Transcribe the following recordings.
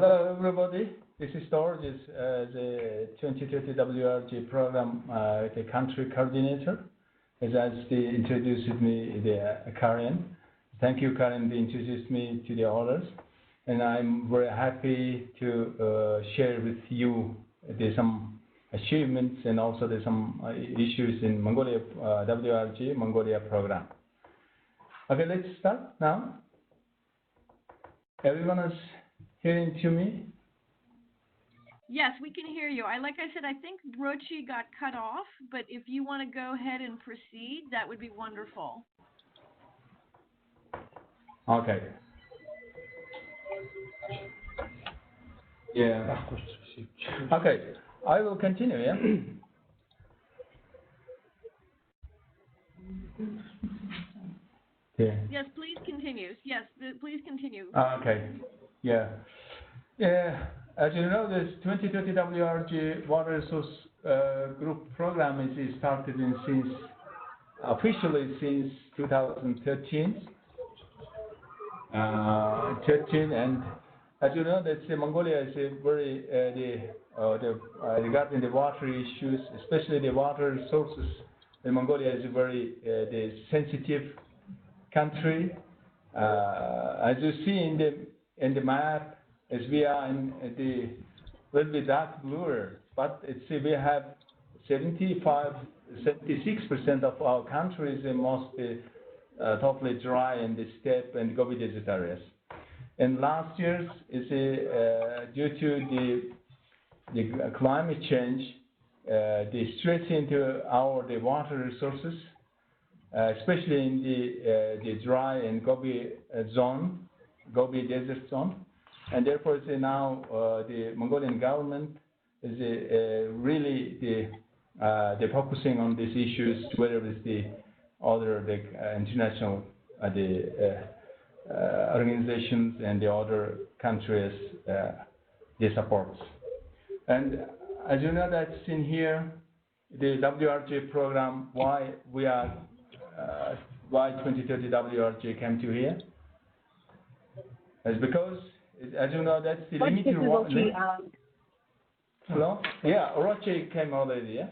Hello, everybody. This is George, the 2030 WRG program, the country coordinator. As introduced me, Karen. Thank you, Karen, to introduce me to the others. And I'm very happy to share with you some achievements and also some issues in Mongolia WRG Mongolia program. Okay, let's start now. Everyone is hearing to me? Yes, we can hear you. Like I said, I think Rochi got cut off, but if you want to go ahead and proceed, that would be wonderful. Okay. Yeah. Okay, I will continue, yeah? Yeah. Yes, please continue. Yes, please continue. Okay. Yeah. Yeah. As you know, this 2030 WRG Water Resource Group program is started officially since 2013. And as you know, that Mongolia is a very regarding the water issues, especially the water resources. Mongolia is a very sensitive country. As you see in the map, as we are in the little bit dark bluer, but we have 76% of our country is mostly totally dry in the steppe and Gobi Desert areas. And last year is due to the climate change, the stress into the water resources, especially in the dry and Gobi zone, Gobi Desert zone, and therefore now the Mongolian government is really they're focusing on these issues, whether it's the other international organizations and the other countries they support. And as you know, that's in here the WRG program. Why 2030 WRG came to here? It's because, as you know, that's the limited water. Hello? Yeah, Orochi came already, yeah?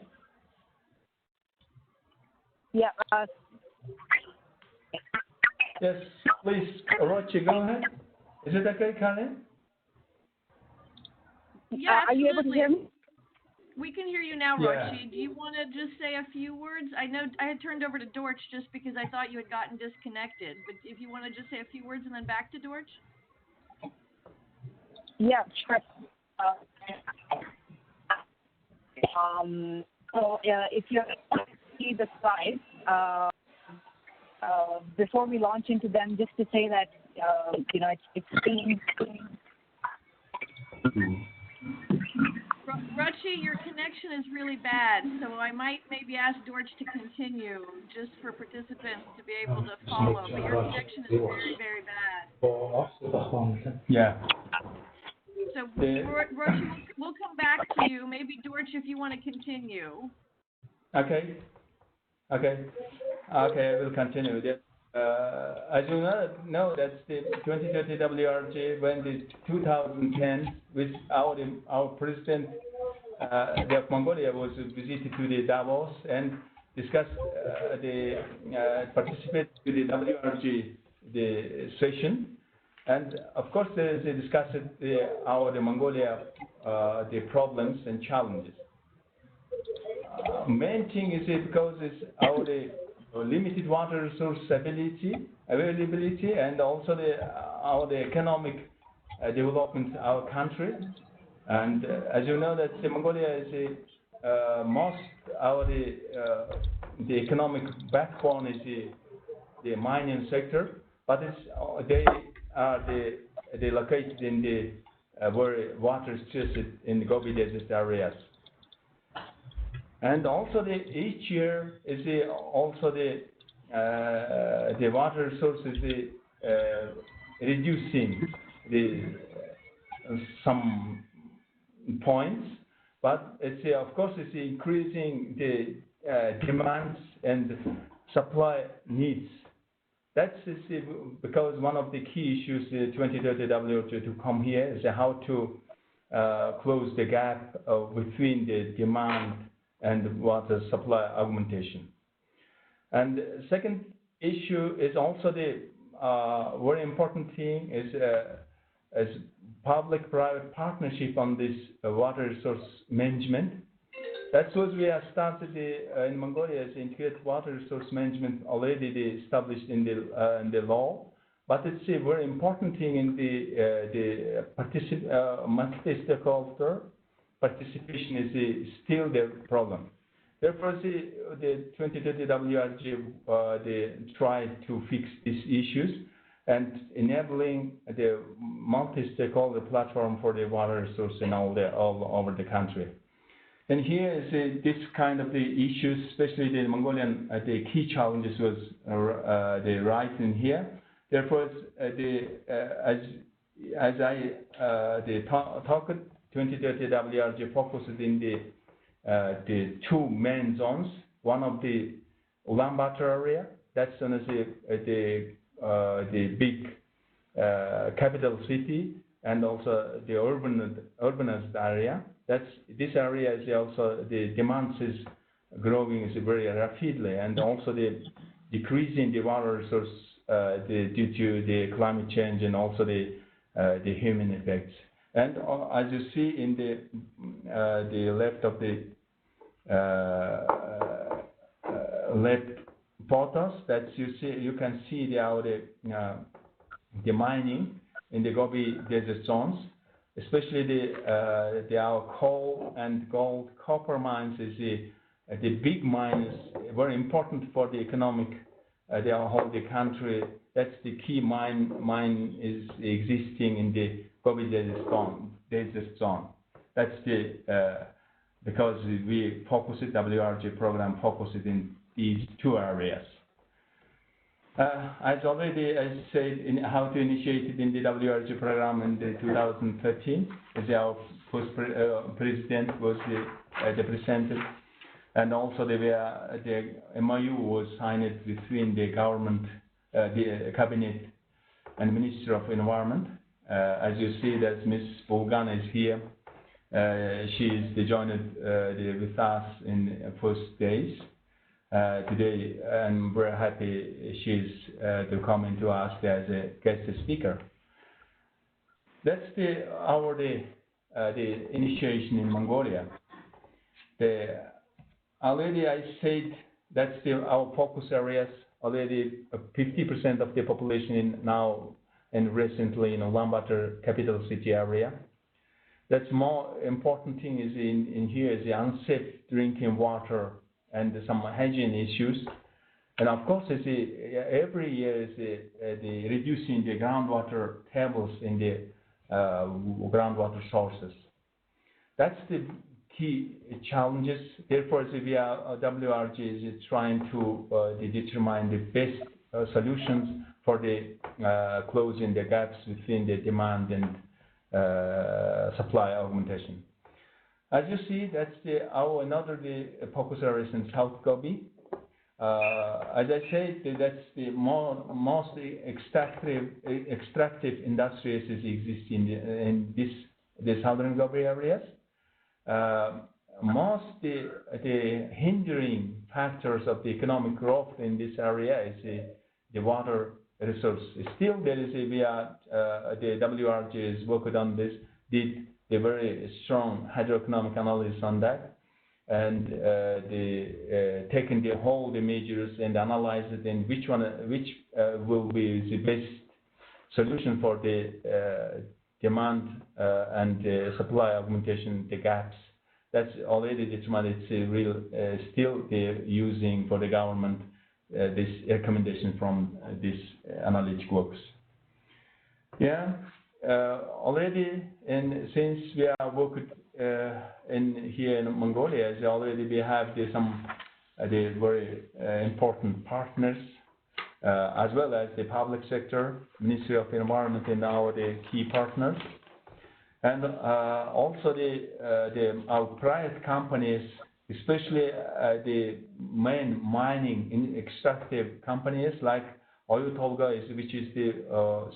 Yeah. Yes, please, Orochi, go ahead. Is it okay, Karen? Yeah, are you able to hear me? We can hear you now, Rochi. Yeah. Do you want to just say a few words? I know I had turned over to Dorch just because I thought you had gotten disconnected, but if you want to just say a few words and then back to Dorch? Yeah, sure. So if you see the slides, before we launch into them, just to say that it's been. Rochi, your connection is really bad, so I might maybe ask Dorch to continue just for participants to be able to follow. But your connection is very, very bad. Yeah. So, Rochi, we'll come back to you. Maybe, Dorch, if you want to continue. Okay, I will continue with it. As you know, that's the 2030 WRG when the 2010 with our president of Mongolia was visited to the Davos and discussed participate to the WRG session. And of course, they discussed the Mongolia, the problems and challenges. Main thing is because it's our limited water resource availability, and also the economic development of our country. And as you know, that Mongolia is the economic backbone is the mining sector, but they are located in the where water is stressed in the Gobi Desert areas. And also each year is also the water resources reducing some points, but of course it's increasing the demands and supply needs. That's because one of the key issues, the 2030 WRG to come here is how to close the gap between the demand and water supply augmentation. And the second issue is also the very important thing is public-private partnership on this water resource management. That's what we have started in Mongolia as integrated water resource management already established in the law. But it's a very important thing in the multi-stakeholder participation is still the problem. Therefore, the 2030 WRG they try to fix these issues and enabling the multi-stakeholder platform for the water resource in all over the country. And here is this kind of the issues, especially the Mongolian the key challenges was the right in here. Therefore, as I talked, 2030 WRG focused in the two main zones. One of the Ulaanbaatar area, that's known as the big capital city, and also the urbanized area. This area is also the demand is growing is very rapidly, and also the decrease in the water resource due to the climate change and also the human effects. And as you see in the left of the left photos, that you can see the mining in the Gobi Desert zones, especially our coal and gold copper mines is the big mines, very important for the economic the whole the country. That's the key mine is existing in the Gobi Desert zone. That's because we focus it, WRG program focuses in these two areas. As already I said, how to initiate it in the WRG program in the 2013, as our first president was the presented, and also the MOU was signed between the government, the cabinet, and Ministry of Environment. As you see, that Ms. Bulgan is here. She is joined with us in the first days. Today, I'm very happy she's to come into us as a guest speaker. That's the initiation in Mongolia. Already I said that's our focus areas. Already 50% of the population now and recently in Ulaanbaatar capital city area. That's more important thing is in here is the unsafe drinking water and some hygiene issues, and of course, every year is the reducing the groundwater tables in the groundwater sources. That's the key challenges. Therefore, WRG is trying to determine the best solutions for the closing the gaps between the demand and supply augmentation. As you see, that's another focus areas in South Gobi. As I said, that's the most extractive industries is existing in the southern Gobi areas. Most the hindering factors of the economic growth in this area is the water resource. Still, there is the WRG is working on this. Did a very strong hydroeconomic analysis on that, and taking the measures and analyze it and which will be the best solution for the demand and the supply augmentation, the gaps. That's already determined. It's real still they're using for the government this recommendation from this analytic works. Yeah. Already, and since we are working here in Mongolia, we have some very important partners, as well as the public sector, Ministry of Environment, and the key partners, and also our private companies, especially the main mining and extractive companies like Oyu Tolga which is the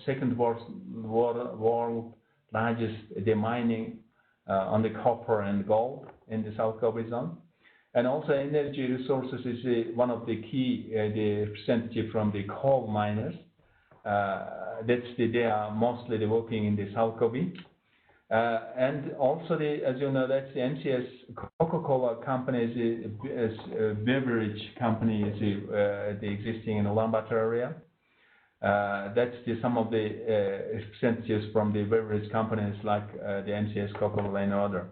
second world largest mining on the copper and gold in the South Gobi zone. And also energy resources is one of the key the percentage from the coal miners. They are mostly working in the South Gobi. And also, as you know, that's the MCS Coca-Cola company is a beverage company the existing in the Ulaanbaatar area. That's some of the percentages from the beverage companies like the MCS Coca-Cola and other.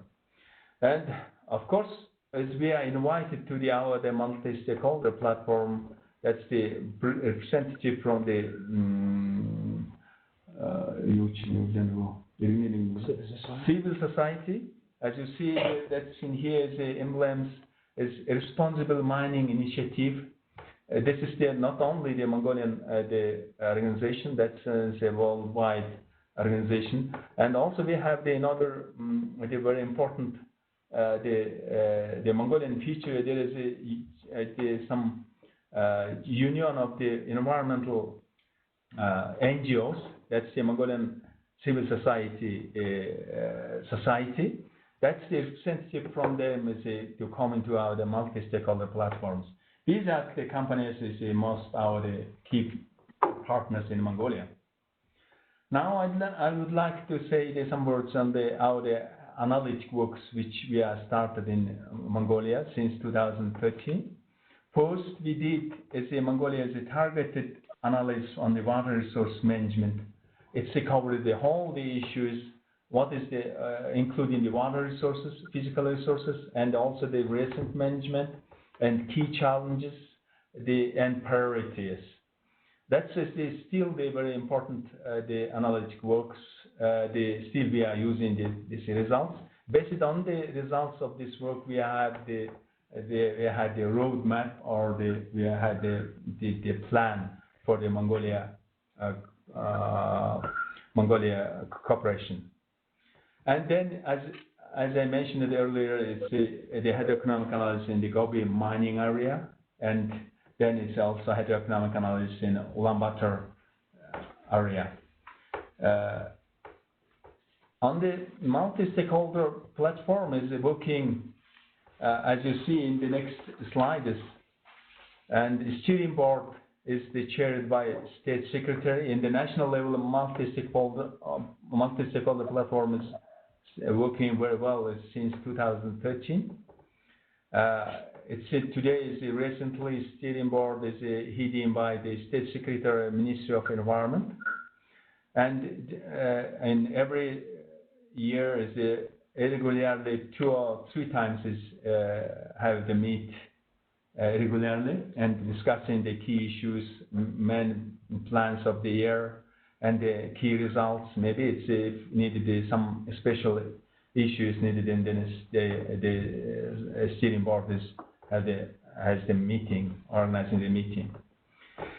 And of course, as we are invited to the multi-stakeholder platform, that's the percentage from the civil society. As you see, that's in here is the emblems is a responsible mining initiative. This is not only the Mongolian the organization, that's a worldwide organization, and also we have another the very important the Mongolian feature. There is some union of the environmental NGOs. That's the Mongolian civil society society. That's the representative from them to come into the multi-stakeholder platforms. These are the companies most the key partners in Mongolia. Now I would like to say some words on the analytic works which we have started in Mongolia since 2013. First, we did Mongolia as a targeted analysis on the water resource management. It's covered the whole issues, what is including the water resources, physical resources, and also the recent management and key challenges, and priorities. That's still the very important the analytic works. Still we are using these results. Based on the results of this work, we have we had the roadmap, or we had the plan for the Mongolia cooperation. And then, as I mentioned earlier, it's the hydroeconomic analysis in the Gobi mining area, and then it's also hydroeconomic analysis in Ulaanbaatar area. On the multi-stakeholder platform is working, as you see in the next slides, and the steering board is chaired by State Secretary. In the national level, multi-stakeholder platform is working very well since 2013. Today is recently steering board is headed by the State Secretary, Ministry of Environment, and every year is regularly 2 or 3 times have the meet regularly and discussing the key issues, main plans of the year, and the key results. Maybe it's needed some special issues needed, and then the steering board has the meeting, organizing the meeting.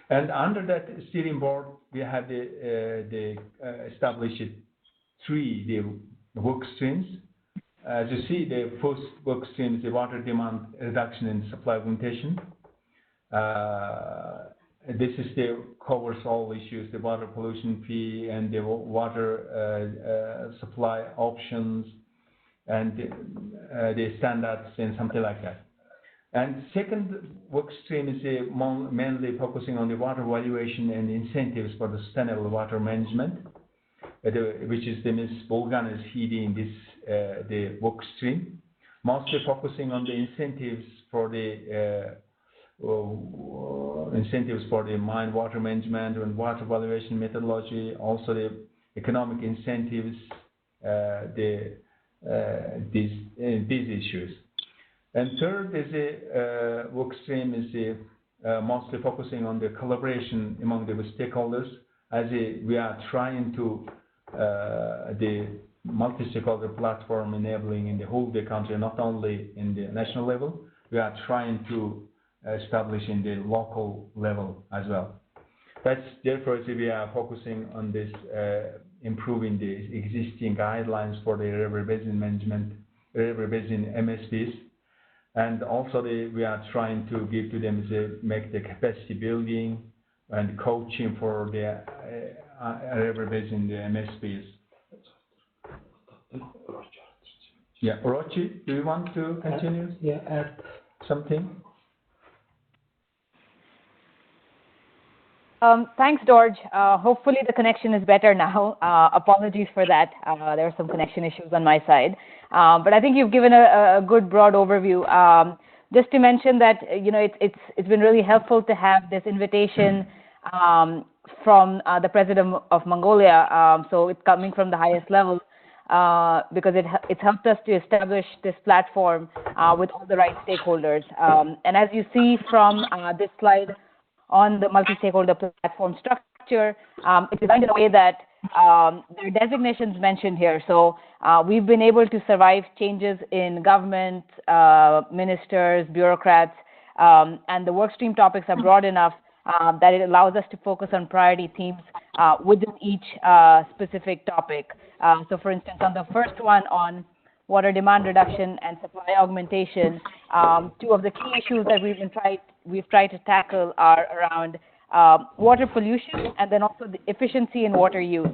And under that steering board, we have the established 3 work streams. As you see, the first work stream is the water demand reduction and supply augmentation. This covers all issues, the water pollution fee and the water supply options and the standards and something like that. And second work stream is mainly focusing on the water valuation and incentives for the sustainable water management, which is the Ms. Bulgan is heading this the work stream, mostly focusing on the incentives for the mine water management and water valuation methodology, also the economic incentives, these issues. And third is the work stream is mostly focusing on the collaboration among the stakeholders, as we are trying to the multi-stakeholder platform enabling in the whole the country, not only in the national level. We are trying to establish in the local level as well. That's therefore we are focusing on this improving the existing guidelines for the river basin management, river basin MSPs, and also we are trying to give to them make the capacity building and coaching for the river basin, the MSPs. Yeah, Orochi, do you want to continue? Yeah, add something? Thanks, George. Hopefully the connection is better now. Apologies for that. There are some connection issues on my side. But I think you've given a good broad overview. Just to mention that, it's been really helpful to have this invitation from the president of Mongolia. So it's coming from the highest level because it's helped us to establish this platform with all the right stakeholders. And as you see from this slide, on the multi-stakeholder platform structure, it's designed in a way that there are designations mentioned here. So we've been able to survive changes in government, ministers, bureaucrats, and the workstream topics are broad enough that it allows us to focus on priority themes within each specific topic. So for instance, on the first one on water demand reduction and supply augmentation, two of the key issues that we've tried to tackle are around water pollution and then also the efficiency in water use.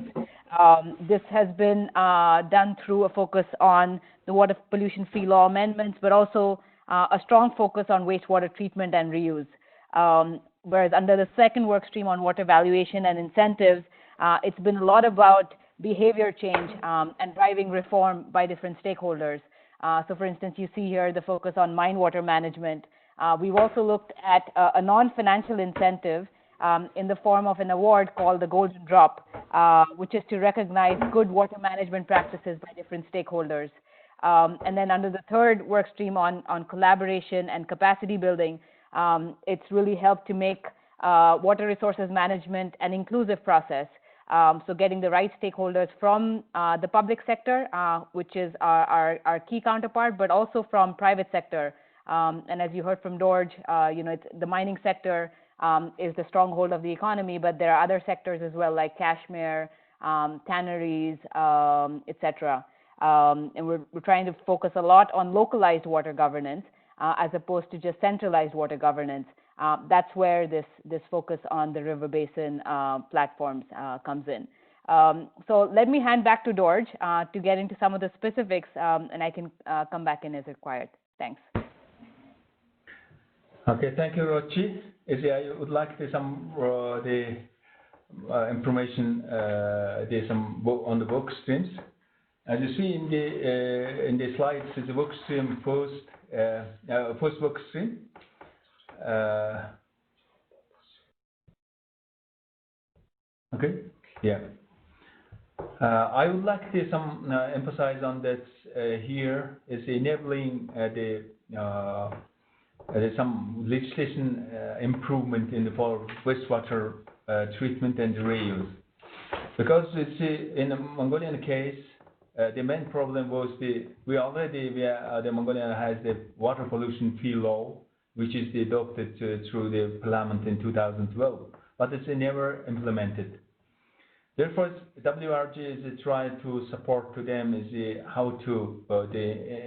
This has been done through a focus on the water pollution fee law amendments, but also a strong focus on wastewater treatment and reuse. Whereas under the second work stream on water valuation and incentives, it's been a lot about behavior change and driving reform by different stakeholders. So for instance, you see here the focus on mine water management. We've also looked at a non-financial incentive in the form of an award called the Golden Drop, which is to recognize good water management practices by different stakeholders. And then under the third work stream on collaboration and capacity building, it's really helped to make water resources management an inclusive process. So getting the right stakeholders from the public sector, which is our key counterpart, but also from private sector. And as you heard from George, the mining sector is the stronghold of the economy, but there are other sectors as well, like cashmere, tanneries, etc. And we're trying to focus a lot on localized water governance as opposed to just centralized water governance. That's where this focus on the river basin platforms comes in. So let me hand back to George to get into some of the specifics, and I can come back in as required. Thanks. Okay, thank you, Rochi. I would like to some the information some on the work streams. As you see in the slides, is the work stream first work stream. Okay, yeah. I would like to emphasize on that here is enabling some legislation improvement in the for wastewater treatment and reuse, because it's in the Mongolian case. The main problem was the Mongolia has the water pollution fee law, which is adopted through the parliament in 2012, but it's never implemented. Therefore, WRG is trying to support to them how to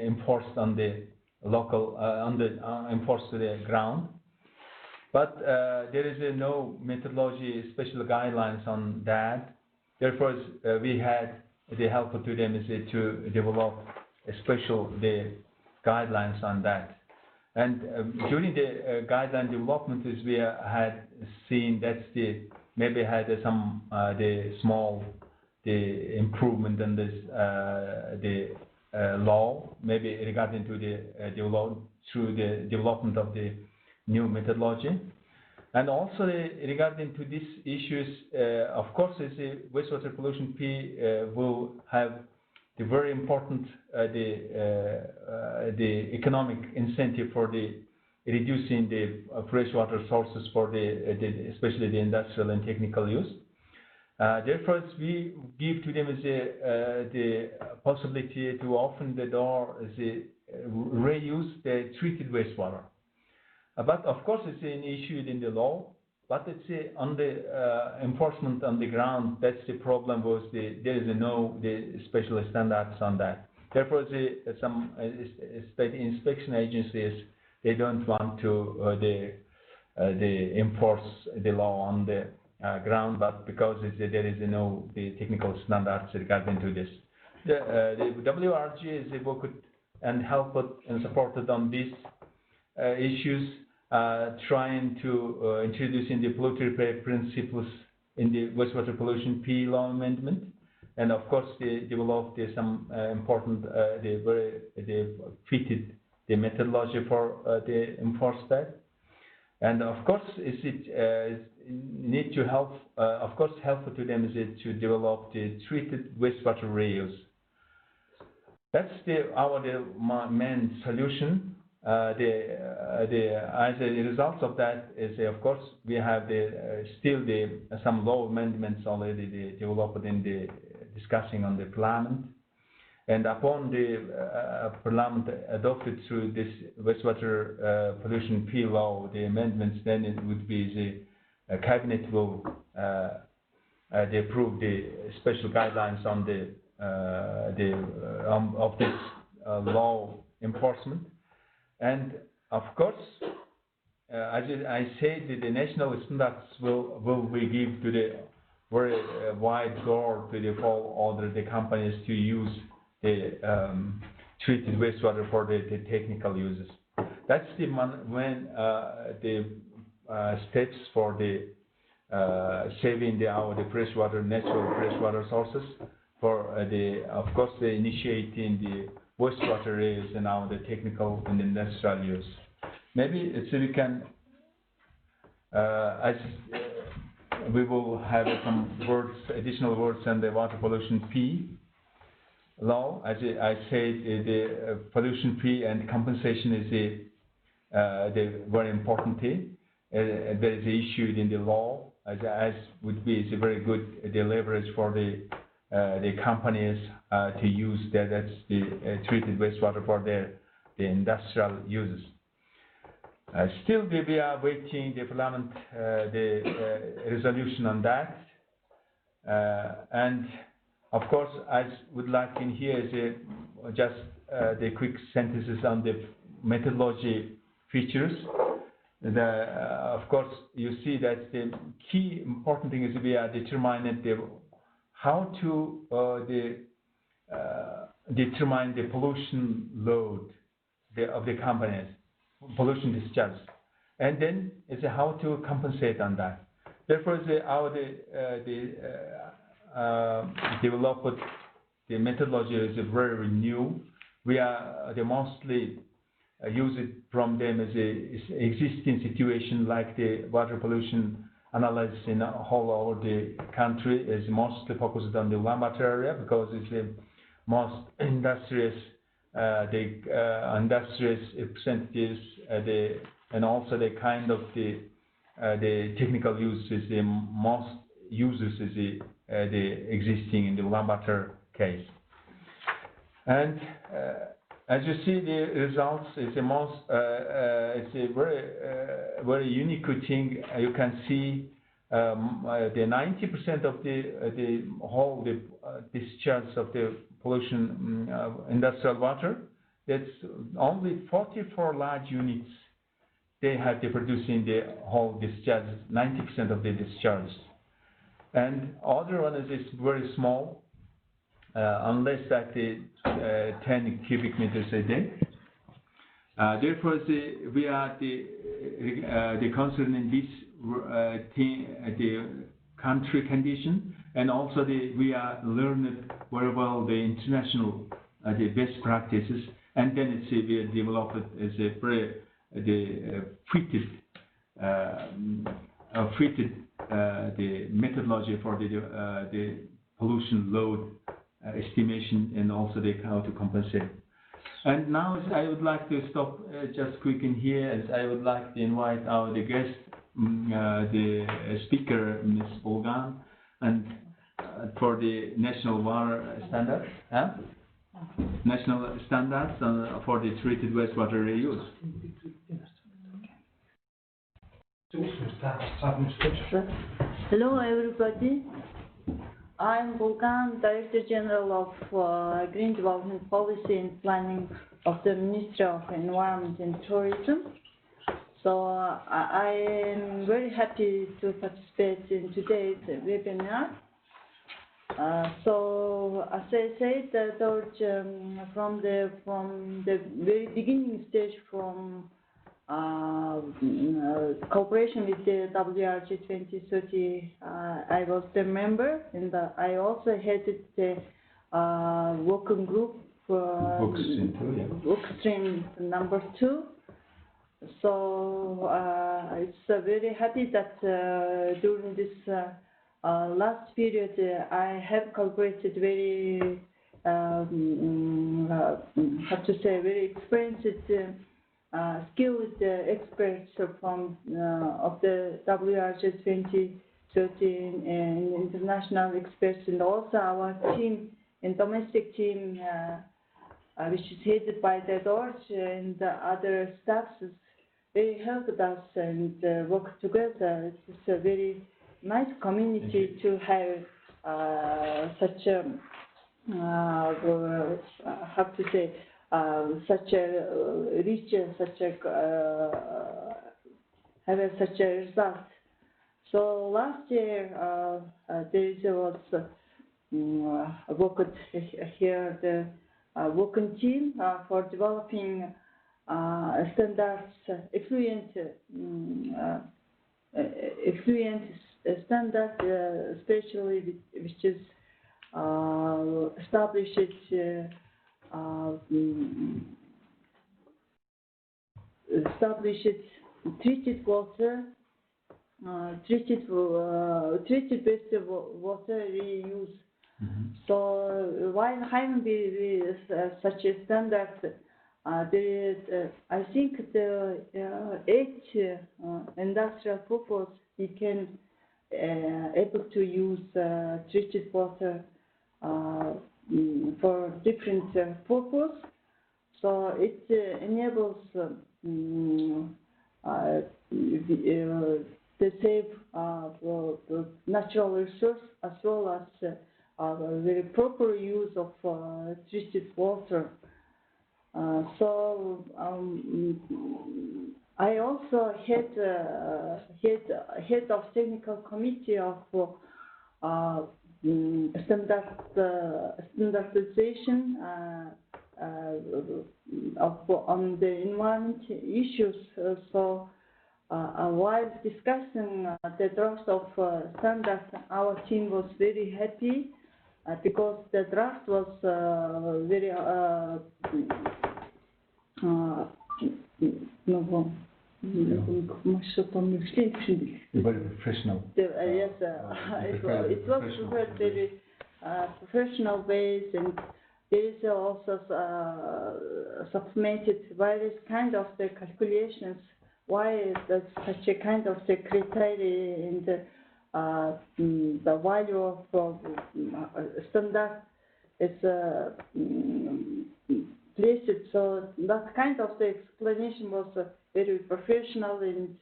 enforce on the local enforce to the ground. But there is no methodology, special guidelines on that. Therefore, we had the help to them to develop special guidelines on that. And during the guideline development, we had seen that's maybe had some small improvement in this law, maybe regarding to through the development of the new methodology. And also regarding to these issues, of course, the wastewater pollution fee will have the very important the economic incentive for the reducing the freshwater sources for especially the industrial and technical use. Therefore, we give to them the possibility to open the door reuse the treated wastewater. But of course, it's an issue in the law, but it's on the enforcement on the ground. That's the problem. There is no special standards on that. Therefore, some state inspection agencies, they don't want to enforce the law on the ground, but because there is no the technical standards regarding to this. The WRG is worked and helped and supported on these issues, trying to introduce in the polluter pay principles in the wastewater pollution P law amendment, and of course they developed some important they fitted the methodology for the enforce that, and of course it need to help of course helpful to them is it to develop the treated wastewater reuse. That's our main solution. As a result of that is of course we have still some law amendments already developed in the discussing on the parliament, and upon the parliament adopted through this wastewater pollution P law the amendments, then it would be the cabinet will they approve the special guidelines on of this law enforcement. And of course, as I said, the national standards will be given to the very wide door to the all other the companies to use the treated wastewater for the technical uses. That's the when the steps for the saving the freshwater, natural freshwater sources for of course the initiating the wastewater use and now the technical and industrial use. Maybe we can, as we will have some additional words on the water pollution P law. As I said, the pollution P and compensation is the very important thing. That is issued in the law as would be is a very good the leverage for the companies to use that's the treated wastewater for the industrial uses. Still, we are waiting the parliament the resolution on that, and of course, I would like in here is just the quick sentences on the methodology features. Of course, you see that the key important thing is we are determining how to determine the pollution load of the companies, pollution discharge, and then is how to compensate on that. Therefore, developed the methodology is very new. We are mostly use it from them as a existing situation like the water pollution analysis in all over the country is mostly focused on the Ulaanbaatar area because it's the most industrious, industrious representatives, and also the kind of the technical use is the most uses is the existing in the Ulaanbaatar case. And as you see, the results is the most it's a very unique thing. You can see the 90% of the whole discharge of the pollution industrial water. That's only 44 large units. They have to producing the whole discharge, 90% of the discharge, and other one is very small. Unless that the 10 cubic meters a day. Therefore, we are the concern in this the country condition, and also we are learning very well the international the best practices, and then we develop it as a fitted the methodology for the pollution load estimation and also how to compensate. And now I would like to stop just quick in here, as I would like to invite the guest, the speaker, Ms. Volgan, and for the national water standards, national standards for the treated wastewater reuse. Hello, everybody. I'm Volkan, Director General of Green Development Policy and Planning of the Ministry of Environment and Tourism. So I am very happy to participate in today's webinar. So as I said, from the very beginning stage, from cooperation with the WRG 2030, I was the member, and I also headed the working group for Workstream number 2. So it's very happy that during this last period I have collaborated very, have to say, very experienced, skilled experts from of the WRG 2013 and international experts, and also our team and domestic team, which is headed by the George and the other staffs. They helped us and work together. It's a very nice community to have such a, have to say, such a reach, such a have such a result. So last year there was worked here the working team for developing standards, effluent standard, especially which is established treated water, treated based water reuse. So while having such a standard, there is, I think, the 8 industrial purpose we can able to use treated water for different purpose. So it enables to save the natural resource as well as very proper use of treated water. So I also head of technical committee of standardization on the environment issues. So while discussing the draft of standards, our team was very happy because the draft was very very professional. Yes, it was prepared very professional base, and there is also supplemented various kind of the calculations why there's such a kind of the criteria in the value of standard is placed. So that kind of the explanation was very professional, and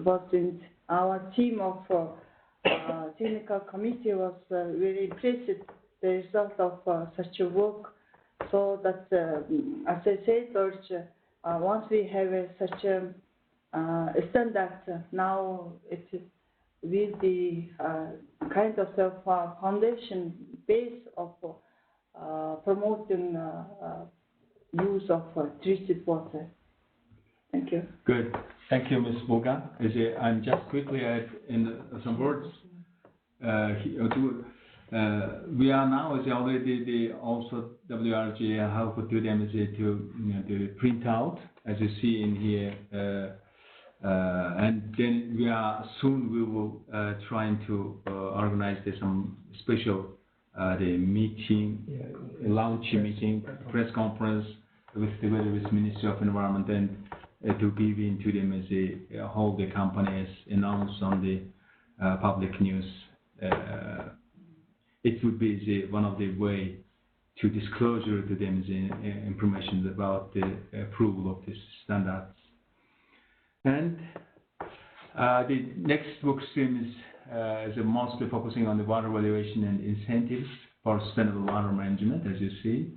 was in our team of technical committee was very impressed the result of such a work. So that, as I said, once we have such a standard, now it will be kind of the foundation base of promoting use of treated water. Thank you. Good. Thank you, Ms. Boga. I'm just quickly add in some words. We are now already also WRG help to them to print out, as you see in here, and then we will trying to organize some special the meeting, launch meeting, press conference together with Ministry of Environment, and to give in to them as how the companies announce on the public news. It would be one of the way to disclosure to them information about the approval of these standards. And the next work stream is mostly focusing on the water valuation and incentives for sustainable water management, as you see.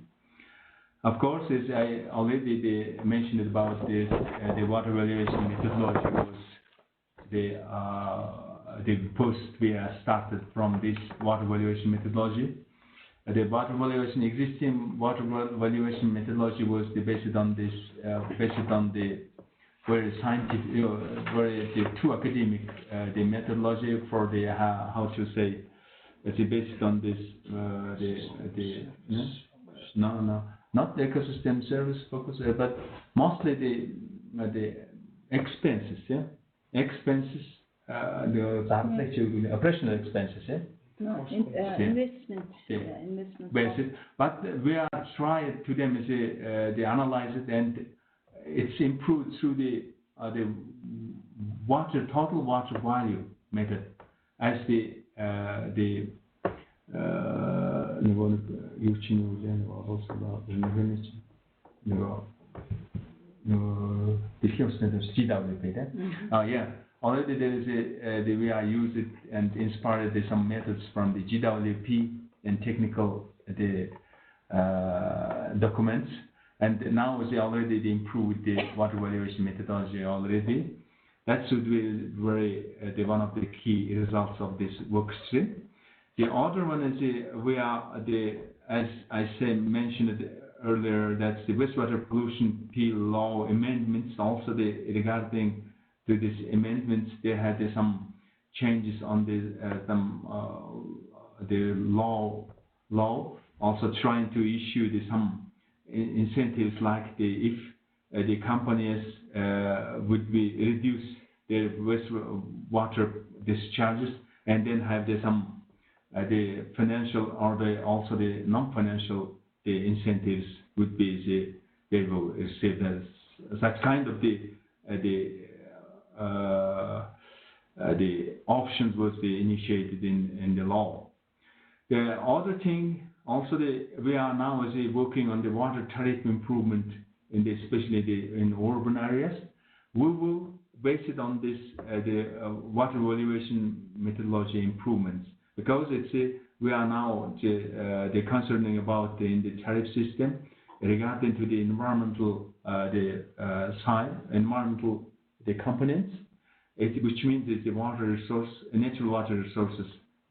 Of course, as I already mentioned about this, the water valuation methodology was the post we started from this water valuation methodology. The water valuation, existing water valuation methodology was based on this, based on the very scientific, very too academic, the methodology for the how to say, it's based on this not the ecosystem service focus, but mostly the expenses, expenses, the operational expenses, No, investment. Investment. Basic, but we are trying to them is they analyze it, and it's improved through the total water value method as the yeah. Already there is we are using and inspired some methods from the GWP and technical documents, and now they already improved the water valuation methodology already. That should be very one of the key results of this work stream. The other one is we are as I mentioned earlier, that's the wastewater pollution P law amendments. Also regarding to these amendments, there had some changes on the law. Also trying to issue some incentives like if the companies would be reduce their wastewater discharges, and then have some the financial or also the non-financial incentives would be they will receive that kind of the options was initiated in the law. The other thing also we are now working on the water tariff improvement especially in urban areas. We will base it on this water valuation methodology improvements, because we are now concerning about in the tariff system regarding to the environmental side, environmental components, which means that the water resource, natural water resources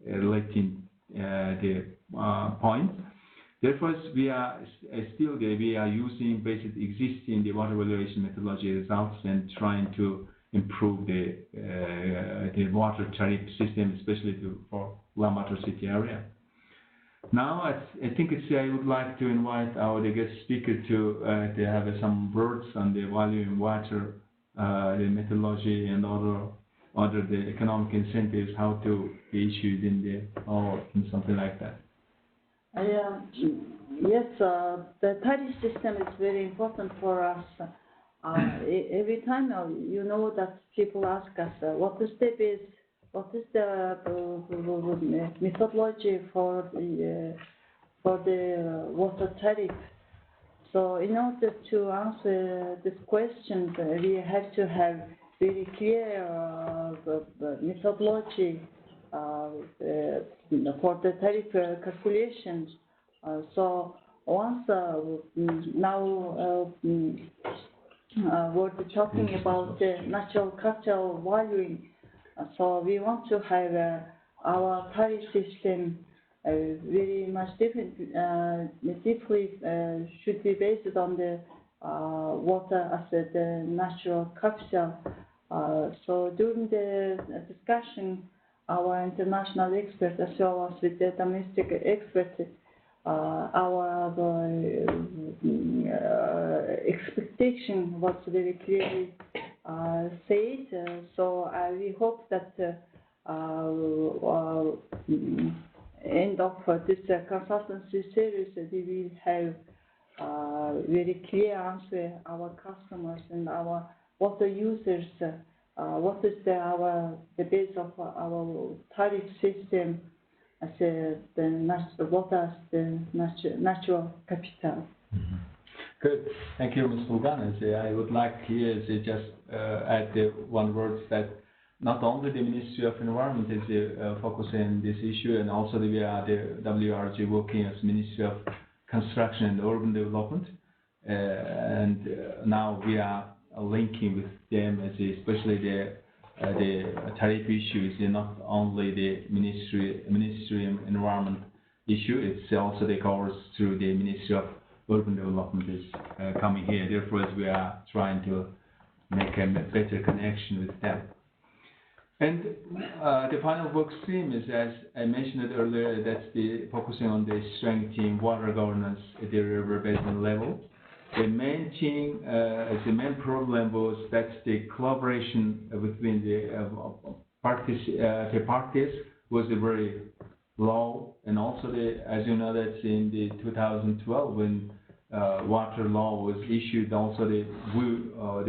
relating the point. Therefore, we are still we are using basic existing the water valuation methodology results and trying to improve the water tariff system, especially for Ulaanbaatar city area. Now, I think I would like to invite our guest speaker to have some words on the value in water, the methodology, and other the economic incentives, how to be issued in or something like that. Yes, the tariff system is very important for us. Every time that people ask us what is the methodology for the water tariff. So in order to answer this question, we have to have very clear methodology for the tariff calculations. So once now we're talking about the natural capital valuing, so we want to have our tariff system very much different, deeply should be based on the water as the natural capital. So during the discussion, our international experts as well as with the domestic experts, our expectation was very clearly said. So we hope that end of this consultancy series, we will have very clear answer our customers and our water users. What is the base of our tariff system as the water as the natural capital. Mm-hmm. Good. Thank you, Ms. Bulgan. I would like here to just add one word that not only the Ministry of Environment is focusing on this issue, and also we are the WRG working as Ministry of construction and urban development. Now we are linking with them, especially the tariff issues, not only the Ministry of Environment issue, it's also the covers through the Ministry of Urban Development is coming here. Therefore, we are trying to make a better connection with them. And the final work stream is, as I mentioned earlier, that's the focusing on the strengthening water governance at the river basin level. The main thing, the main problem was that's the collaboration between the parties was very low, and also as you know, that's in the 2012 when water law was issued. Also, the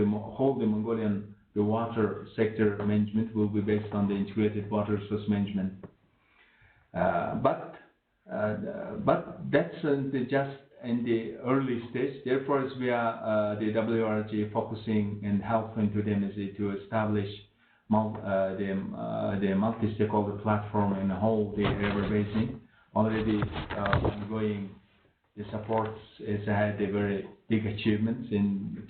Mongolian water sector management will be based on the integrated water resource management. But that's just in the early stage. Therefore, as we are the WRG focusing and helping to them is to establish the multi-stakeholder platform in the whole the river basin. Already ongoing, the supports has had a very big achievements in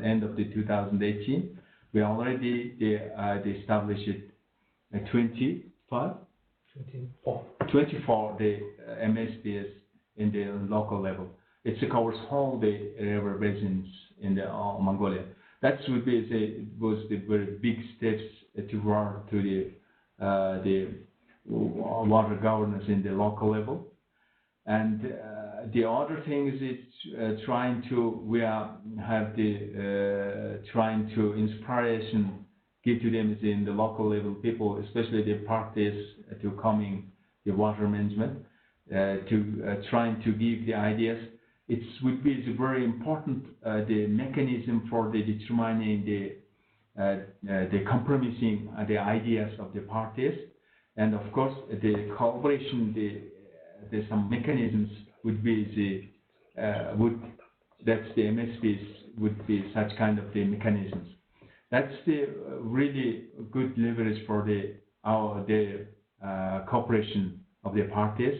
end of the 2018. We already established 24 the MSPs in the local level. It covers all the river basins in the Mongolia. That would be was the very big steps toward to the water governance in the local level. And the other thing is we have the trying to inspiration give to them is in the local level people, especially the parties to coming the water management, to trying to give the ideas. It would be very important the mechanism for the determining the compromising the ideas of the parties, and of course the collaboration. There's some mechanisms would be that's the MSPs would be such kind of the mechanisms. That's the really good leverage for the cooperation of the parties,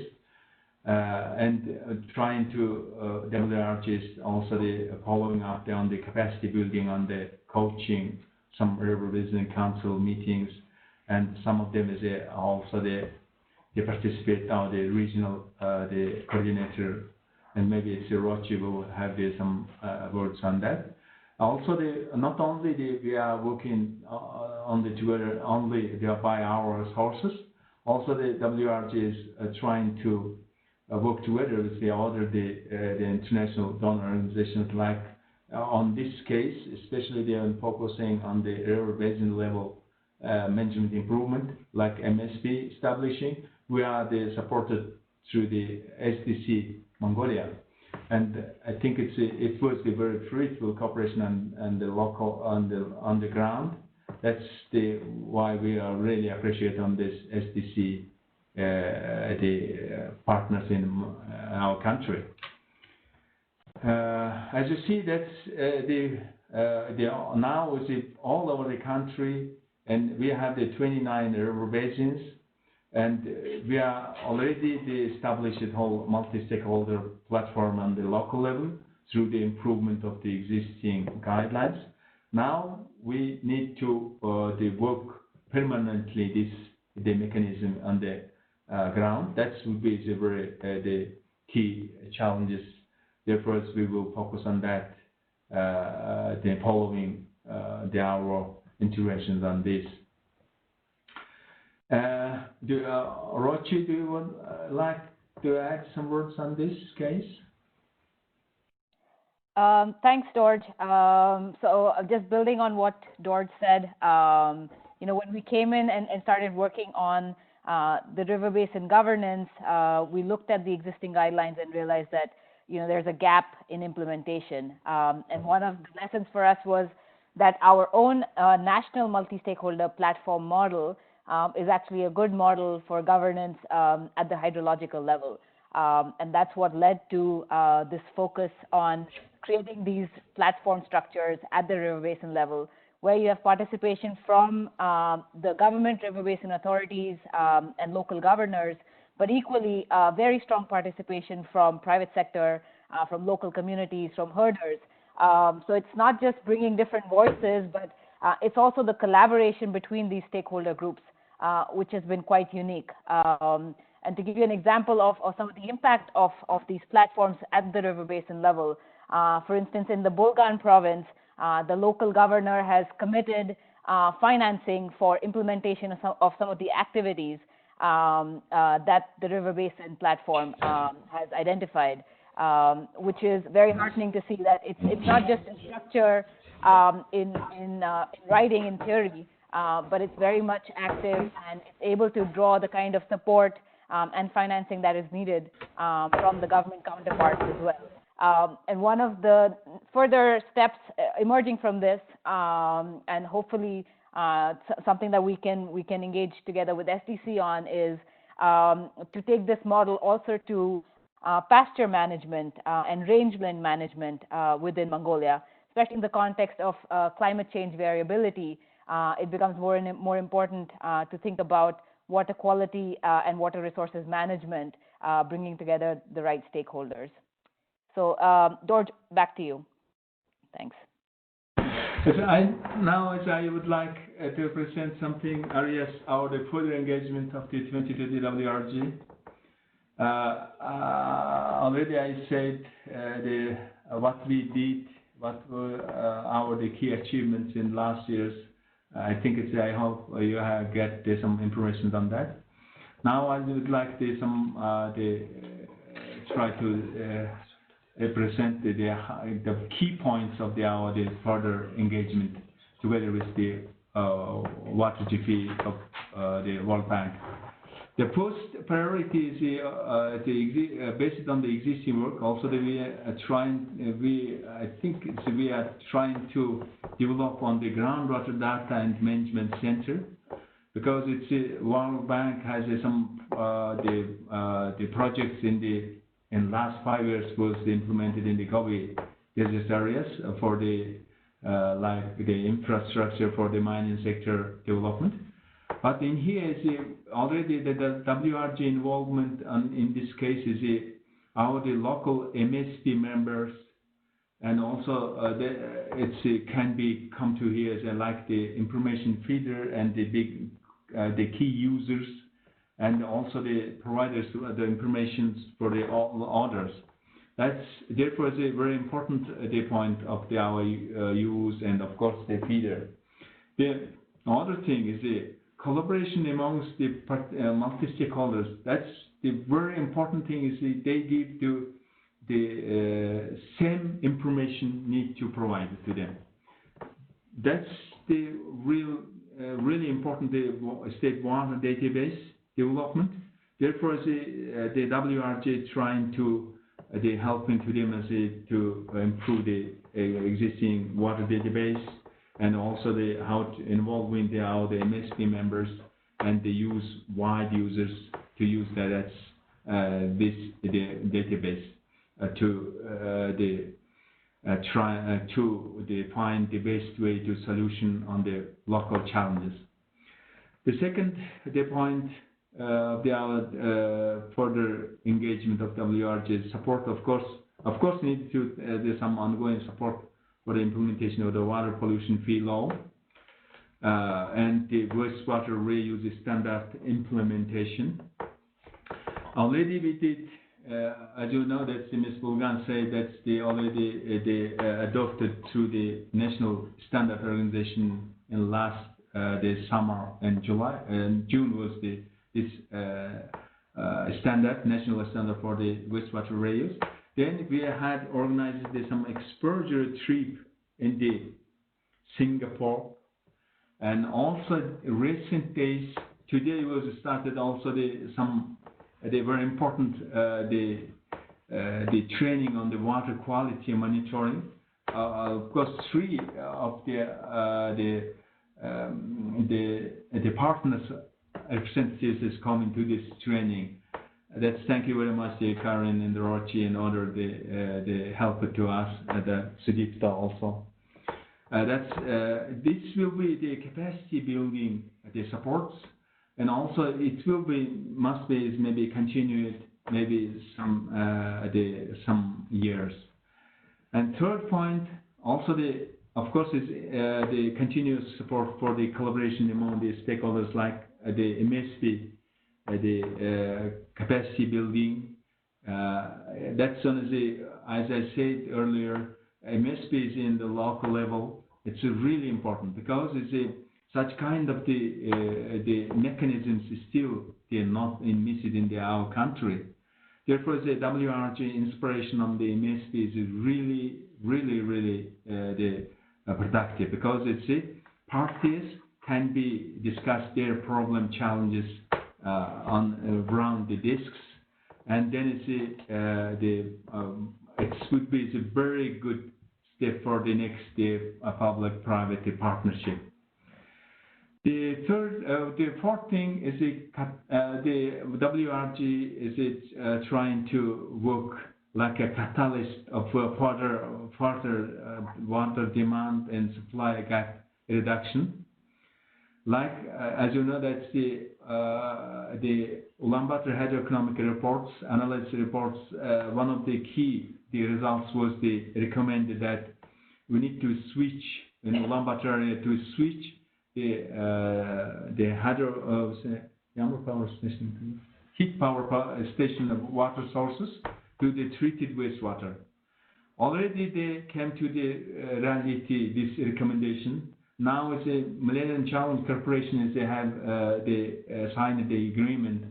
and trying to WRG is also the following up on the capacity building, on the coaching, some river basin council meetings, and some of them is also they participate now the regional the coordinator, and maybe it's Rochi will have some words on that. Also, not only we are working on the together only by our sources. Also, the WRG is trying to work together with the other the international donor organizations. Like on this case, especially they are focusing on the river basin level management improvement, like MSP establishing. We are supported through the SDC Mongolia, and I think it was the very fruitful cooperation on the local on the ground. That's why we are really appreciate on this SDC the partners in our country. As you see, that's now is all over the country, and we have the 29 river basins. And we are already established a whole multi-stakeholder platform on the local level through the improvement of the existing guidelines. Now we need to work permanently the mechanism on the ground. That would be the key challenges. Therefore, we will focus on that the following our interventions on this. Rochi, do you like to add some words on this case? Thanks, George. So just building on what George said, when we came in and started working on the river basin governance, we looked at the existing guidelines and realized that there's a gap in implementation. And one of the lessons for us was that our own national multi-stakeholder platform model is actually a good model for governance at the hydrological level. And that's what led to this focus on creating these platform structures at the river basin level, where you have participation from the government, river basin authorities, and local governors, but equally very strong participation from private sector, from local communities, from herders. So it's not just bringing different voices, but it's also the collaboration between these stakeholder groups, which has been quite unique. And to give you an example of some of the impact of these platforms at the river basin level, for instance, in the Bulgan province, the local governor has committed financing for implementation of some of the activities that the river basin platform has identified, which is very heartening to see that it's not just a structure in writing in theory, but it's very much active and it's able to draw the kind of support and financing that is needed from the government counterparts as well. And one of the further steps emerging from this, and hopefully something that we can engage together with SDC on, is to take this model also to pasture management and rangeland management within Mongolia, especially in the context of climate change variability. It becomes more and more important to think about water quality and water resources management, bringing together the right stakeholders. So, George, back to you. Thanks. I would like to present something areas of the further engagement of the 2020 WRG. Already I said what we did, what were the key achievements in last years. I think I hope you have get some information on that. Now I would like to try to present the key points of the further engagement together with the Water GP of the World Bank. The first priority is based on the existing work. Also, we are trying to develop on the groundwater data and management center, because it's World Bank has some the projects in last 5 years was implemented in the Gobi desert areas for the like the infrastructure for the mining sector development. But in here is already the WRG involvement in this case is the local MSP members, and also it can be come to here as like the information feeder and the key users, and also the providers the information for the others. That's therefore is a very important the point of our use, and of course the feeder. The other thing is the collaboration amongst the multi-stakeholders. That's the very important thing is they give the same information need to provide to them. That's the really important state water database development. Therefore, the WRG trying to helping to them as to improve the existing water database, and also how to involving the MSP members and the wide users to use that this database to find the best way to solution on the local challenges. The second point the further engagement of WRG support, of course need to there's some ongoing support for the implementation of the water pollution fee law and the wastewater reuse standard implementation. Already we did, as you know, that Ms. Bulgan said that's already adopted through the National Standard Organization in last the summer in July, and June was this standard, national standard for the wastewater reuse. Then we had organized some exposure trip in the Singapore, and also recent days today was started also the very important the training on the water quality monitoring. Of course, 3 of the partners representatives is coming to this training. That's thank you very much, Karen and Rochi, and other the help to us, the Sudipta also. This will be the capacity building the supports, and also it must be maybe continued maybe some years. And third point, also of course, is the continuous support for the collaboration among the stakeholders like the MSP, the capacity building. That's one of as I said earlier, MSPs in the local level. It's really important because it's such kind of the mechanisms still they're not missing in our country. Therefore, the WRG inspiration on the MSPs is really productive because parties can be discuss their problem challenges around the desks, and then it would be a very good step for the next public-private partnership. The fourth thing is the WRG is trying to work like a catalyst of further water demand and supply gap reduction. Like as you know, that's the Ulaanbaatar hydroeconomic reports, analysis reports. One of the key results was recommended that we need to switch in Ulaanbaatar area to switch the hydro power station, heat power station of water sources to the treated wastewater. Already they came to the reality, this recommendation. Now it's a Millennium Challenge Corporation is they have signed the agreement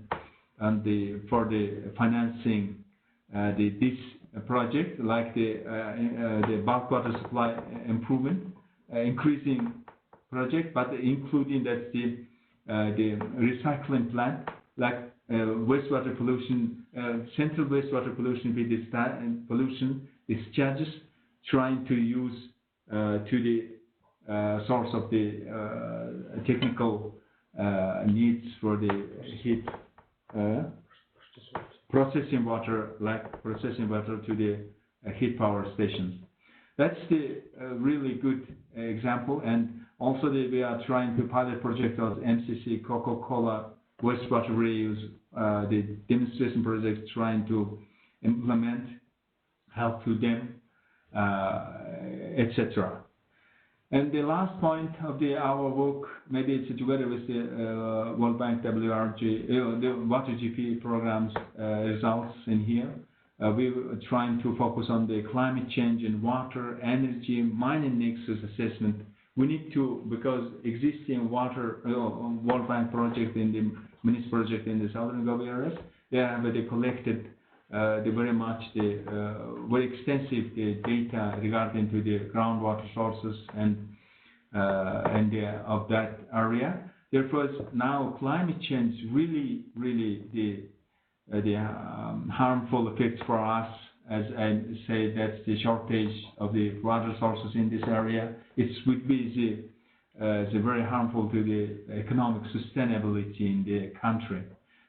and for the financing this project, like the bulk water supply improvement, increasing project, but including that the recycling plant, like wastewater pollution, central wastewater pollution with this pollution discharges, trying to use to the source of the technical needs for the heat processing water to the heat power stations. That's the really good example, and also we are trying to pilot project of MCC Coca-Cola wastewater reuse, the demonstration project trying to implement, help to them, etc. And the last point of our work, maybe it's together with the World Bank WRG, the Water GP programs results in here. We are trying to focus on the climate change and water, energy, mining nexus assessment. We need to, because existing water World Bank project in the municipal project in the southern Gobi areas, they have collected very extensive data regarding to the groundwater sources and of that area. Therefore, now climate change really the harmful effects for us, as I say, that's the shortage of the water sources in this area. It would be very harmful to the economic sustainability in the country.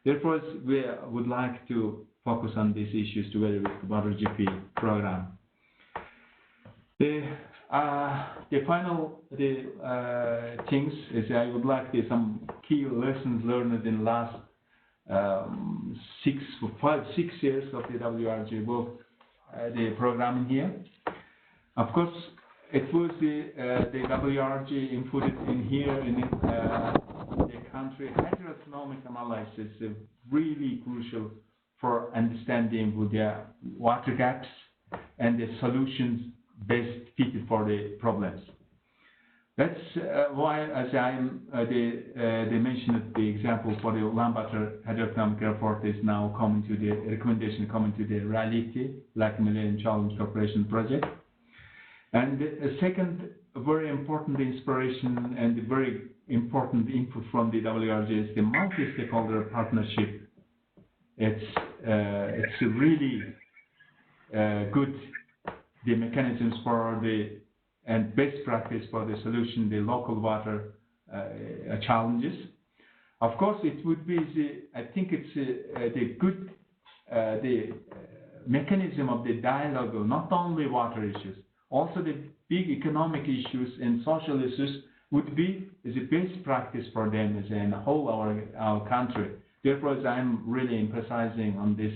Therefore, we would like to focus on these issues together with the Water GP program. The final things is I would like some key lessons learned in the last 6 years of the WRG work, the program here. Of course, it was the WRG inputted in here in the country. Hydroeconomic analysis is really crucial for understanding the water gaps and the solutions best fitted for the problems. That's why, as they mentioned, the example for the Ulaanbaatar hydroeconomic report is now coming to the recommendation, coming to the reality, like Millennium Challenge Corporation project. And a second very important inspiration and very important input from the WRG is the multi-stakeholder partnership. It's really good, the mechanisms for and best practice for the solution, the local water challenges. Of course, it would be I think it's the good the mechanism of the dialogue, not only water issues, also the big economic issues and social issues would be is a best practice for them as in whole our country. Therefore, I'm really emphasizing on this,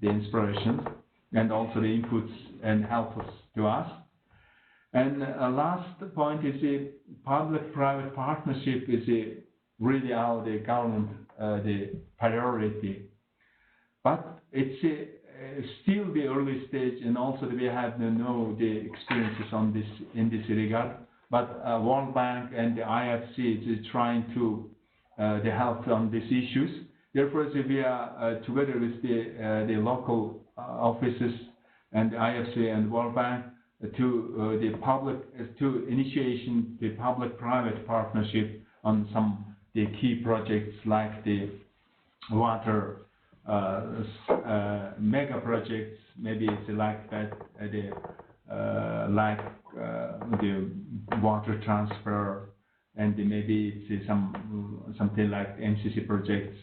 the inspiration and also the inputs and helps to us. And last point is the public-private partnership is really the government the priority, but it's still the early stage, and also we have the experiences on this in this regard. But World Bank and the IFC is trying to help on these issues. Therefore, we are together with the local offices and the IFC and World Bank to initiation the public-private partnership on some the key projects like the water mega projects. Maybe it's like that the water transfer, and maybe it's something like MCC projects,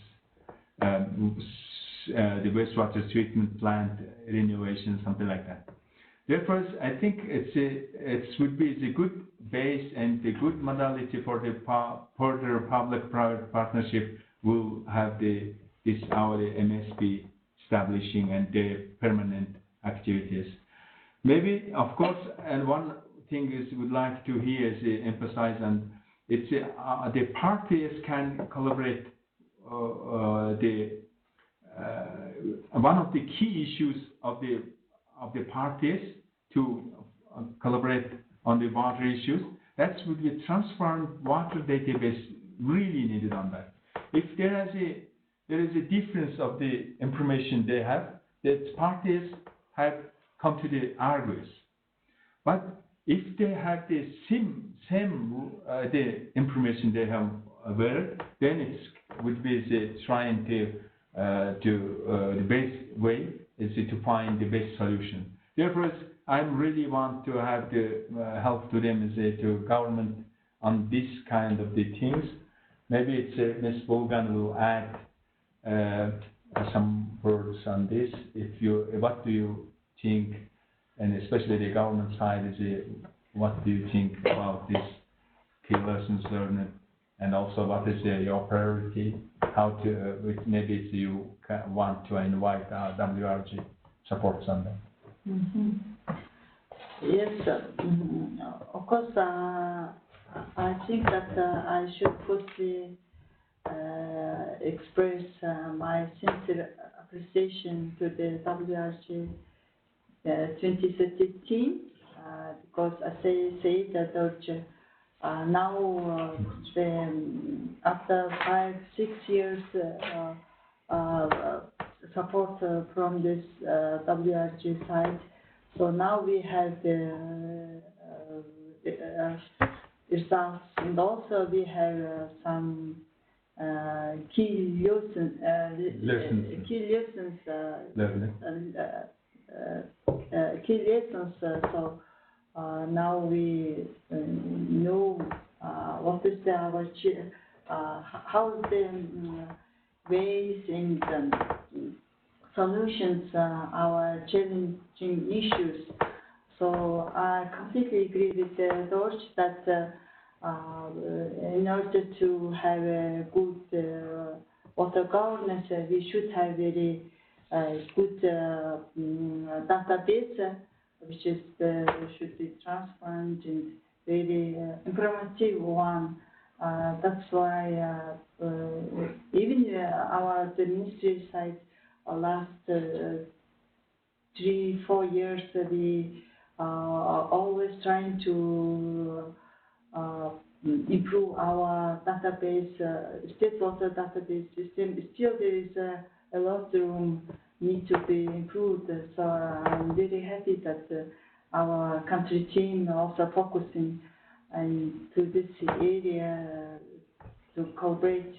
the wastewater treatment plant renovation, something like that. Therefore, I think it would be a good base and a good modality for the further public-private partnership. Will have the MSP establishing and the permanent activities. Maybe, of course, and one thing is would like to here is emphasize, and it's the parties can collaborate. One of the key issues of the parties to collaborate on the water issues, that would be transparent water database really needed on that. If there is a difference of the information they have, that parties have come to the argues. But if they have the same the information they have aware, then it would be trying to the best way is to find the best solution. Therefore, I really want to have the help to them to government on this kind of the things. Maybe it's Ms. Bolgan will add some words on this. What do you think, and especially the government side what do you think about this key lessons learned, and also what is your priority? How to maybe you want to invite WRG supports on that. Mm-hmm. Yes, of course. I think that I should firstly express my sincere appreciation to the WRG 2030 team, because I say that now after 5-6 years support from this WRG side, so now we have the results, and also we have some key lessons. So now we know what is how the ways and solutions our challenging issues. So I completely agree with George that in order to have a good water governance, we should have very good database, which is should be transparent and very informative one. That's why even the ministry side, last 3-4 years, we are always trying to improve our database, state water database system. Still, there is a lot of room need to be improved. So I'm very happy that our country team also focusing to this area to cooperate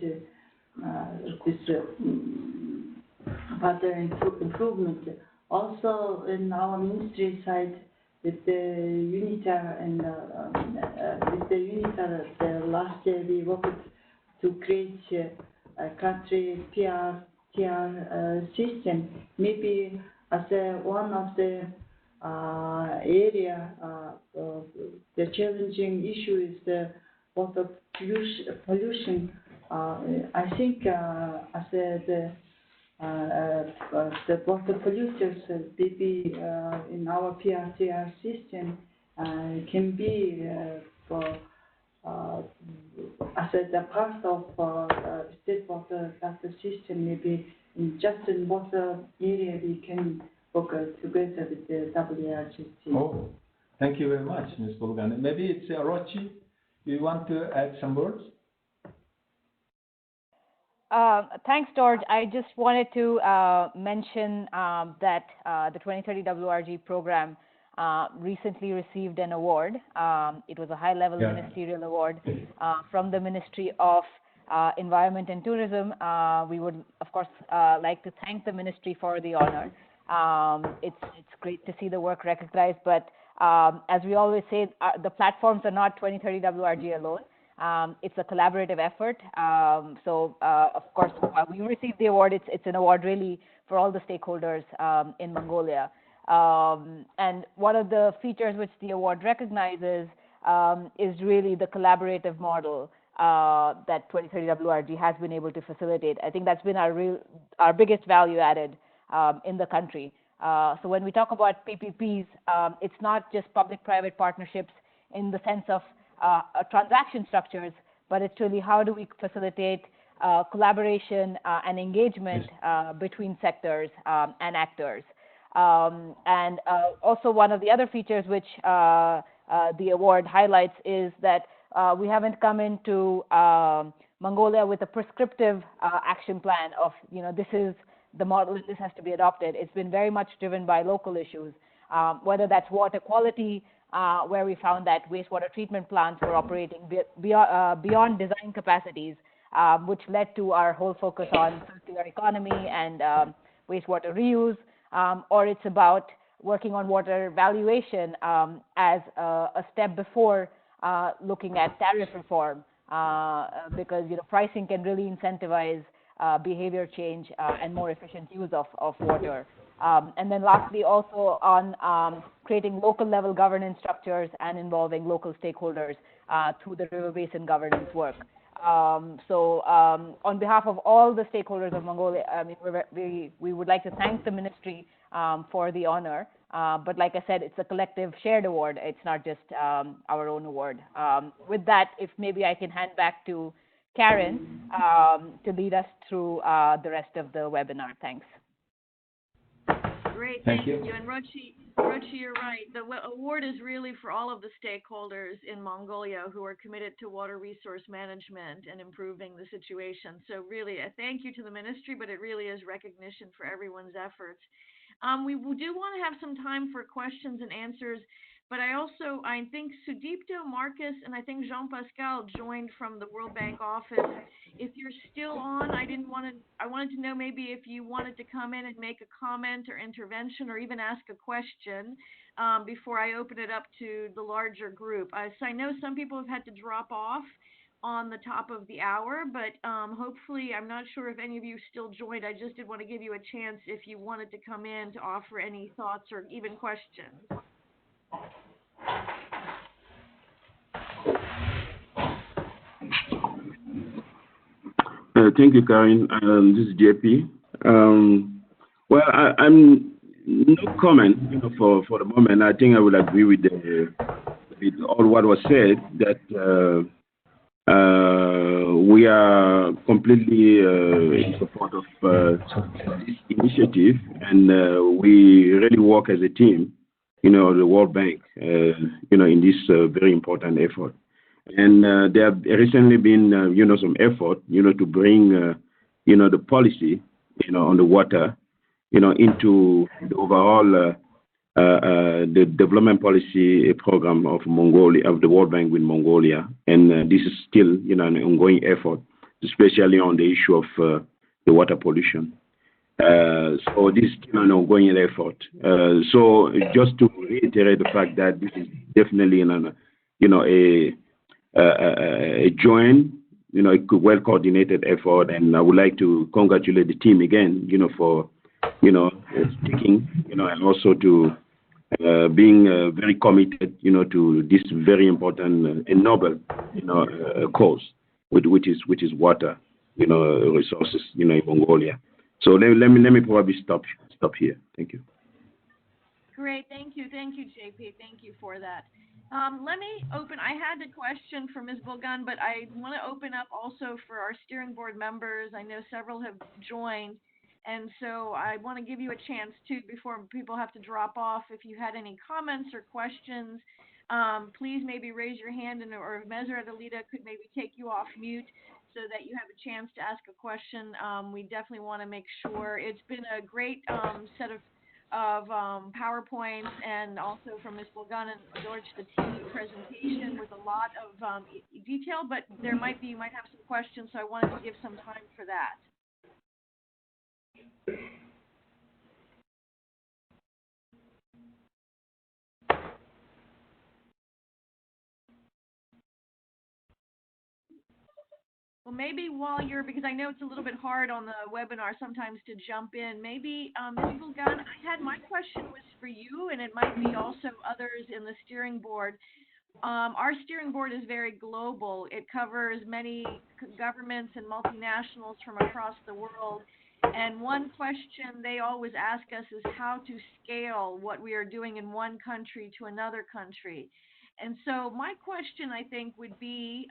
this further improvement. Also, in our ministry side, with the UNITAR and with the UNITAR, last year we worked to create a country TR system. Maybe as one of the area, the challenging issue is water pollution, I think as the water polluters, maybe in our PRTR system can be as a part of state water data system, maybe just in water area we can work together with the WRG team. Oh, thank you very much, Ms. Bulgan. Maybe it's Orochi. Do you want to add some words? Thanks, George. I just wanted to mention that the 2030 WRG program recently received an award. It was a high-level ministerial award from the Ministry of Environment and Tourism. We would, of course, like to thank the ministry for the honor. It's great to see the work recognized, but as we always say, the platforms are not 2030 WRG alone. It's a collaborative effort. Of course, we received the award. It's an award really for all the stakeholders in Mongolia. And one of the features which the award recognizes is really the collaborative model that 2030 WRG has been able to facilitate. I think that's been our biggest value added in the country. So when we talk about PPPs, it's not just public-private partnerships in the sense of transaction structures, but it's really how do we facilitate collaboration and engagement between sectors and actors. And also one of the other features which the award highlights is that we haven't come into Mongolia with a prescriptive action plan of, this is the model, this has to be adopted. It's been very much driven by local issues, whether that's water quality, where we found that wastewater treatment plants were operating beyond design capacities, which led to our whole focus on circular economy and wastewater reuse, or it's about working on water valuation as a step before looking at tariff reform, because pricing can really incentivize behavior change and more efficient use of water. And then lastly, also on creating local level governance structures and involving local stakeholders through the river basin governance work. So on behalf of all the stakeholders of Mongolia, I mean, we would like to thank the ministry for the honor. But like I said, it's a collective shared award. It's not just our own award. With that, if maybe I can hand back to Karen to lead us through the rest of the webinar. Thanks. Great, thank you. And Rochi, you're right. The award is really for all of the stakeholders in Mongolia who are committed to water resource management and improving the situation. So really, a thank you to the ministry, but it really is recognition for everyone's efforts. We do want to have some time for questions and answers, but I think Sudipto, Marcus, and I think Jean-Pascal joined from the World Bank office. If you're still on, I wanted to know maybe if you wanted to come in and make a comment or intervention or even ask a question before I open it up to the larger group. So I know some people have had to drop off on the top of the hour, but hopefully, I'm not sure if any of you still joined. I just did want to give you a chance if you wanted to come in to offer any thoughts or even questions. Thank you, Karen. This is JP. Well, I'm no comment, for the moment. I think I will agree with all what was said, that we are completely in support of this initiative, and we really work as a team, the World Bank, in this very important effort. And there have recently been, some effort, to bring, the policy, on the water, into the overall the development policy program of Mongolia, of the World Bank with Mongolia. And this is still, an ongoing effort, especially on the issue of the water pollution. So this is still an ongoing effort. So just to reiterate the fact that this is definitely a joint, a well-coordinated effort, and I would like to congratulate the team again, for, sticking, and also to being very committed, to this very important and noble, cause, which is water, resources, in Mongolia. So let me probably stop here. Thank you. Great, thank you, JP. Thank you for that. Let me open. I had a question for Ms. Bulgan, but I want to open up also for our steering board members. I know several have joined, and so I want to give you a chance too before people have to drop off. If you had any comments or questions, please maybe raise your hand, or Meseret Alita could maybe take you off mute so that you have a chance to ask a question. We definitely want to make sure. It's been a great set of PowerPoints, and also from Ms. Bulgan and George, the team presentation with a lot of detail, but you might have some questions, so I wanted to give some time for that. Well, maybe while because I know it's a little bit hard on the webinar sometimes to jump in, maybe Ms. Bulgan, my question was for you, and it might be also others in the steering board. Our steering board is very global. It covers many governments and multinationals from across the world. And one question they always ask us is how to scale what we are doing in one country to another country. And so my question, I think, would be,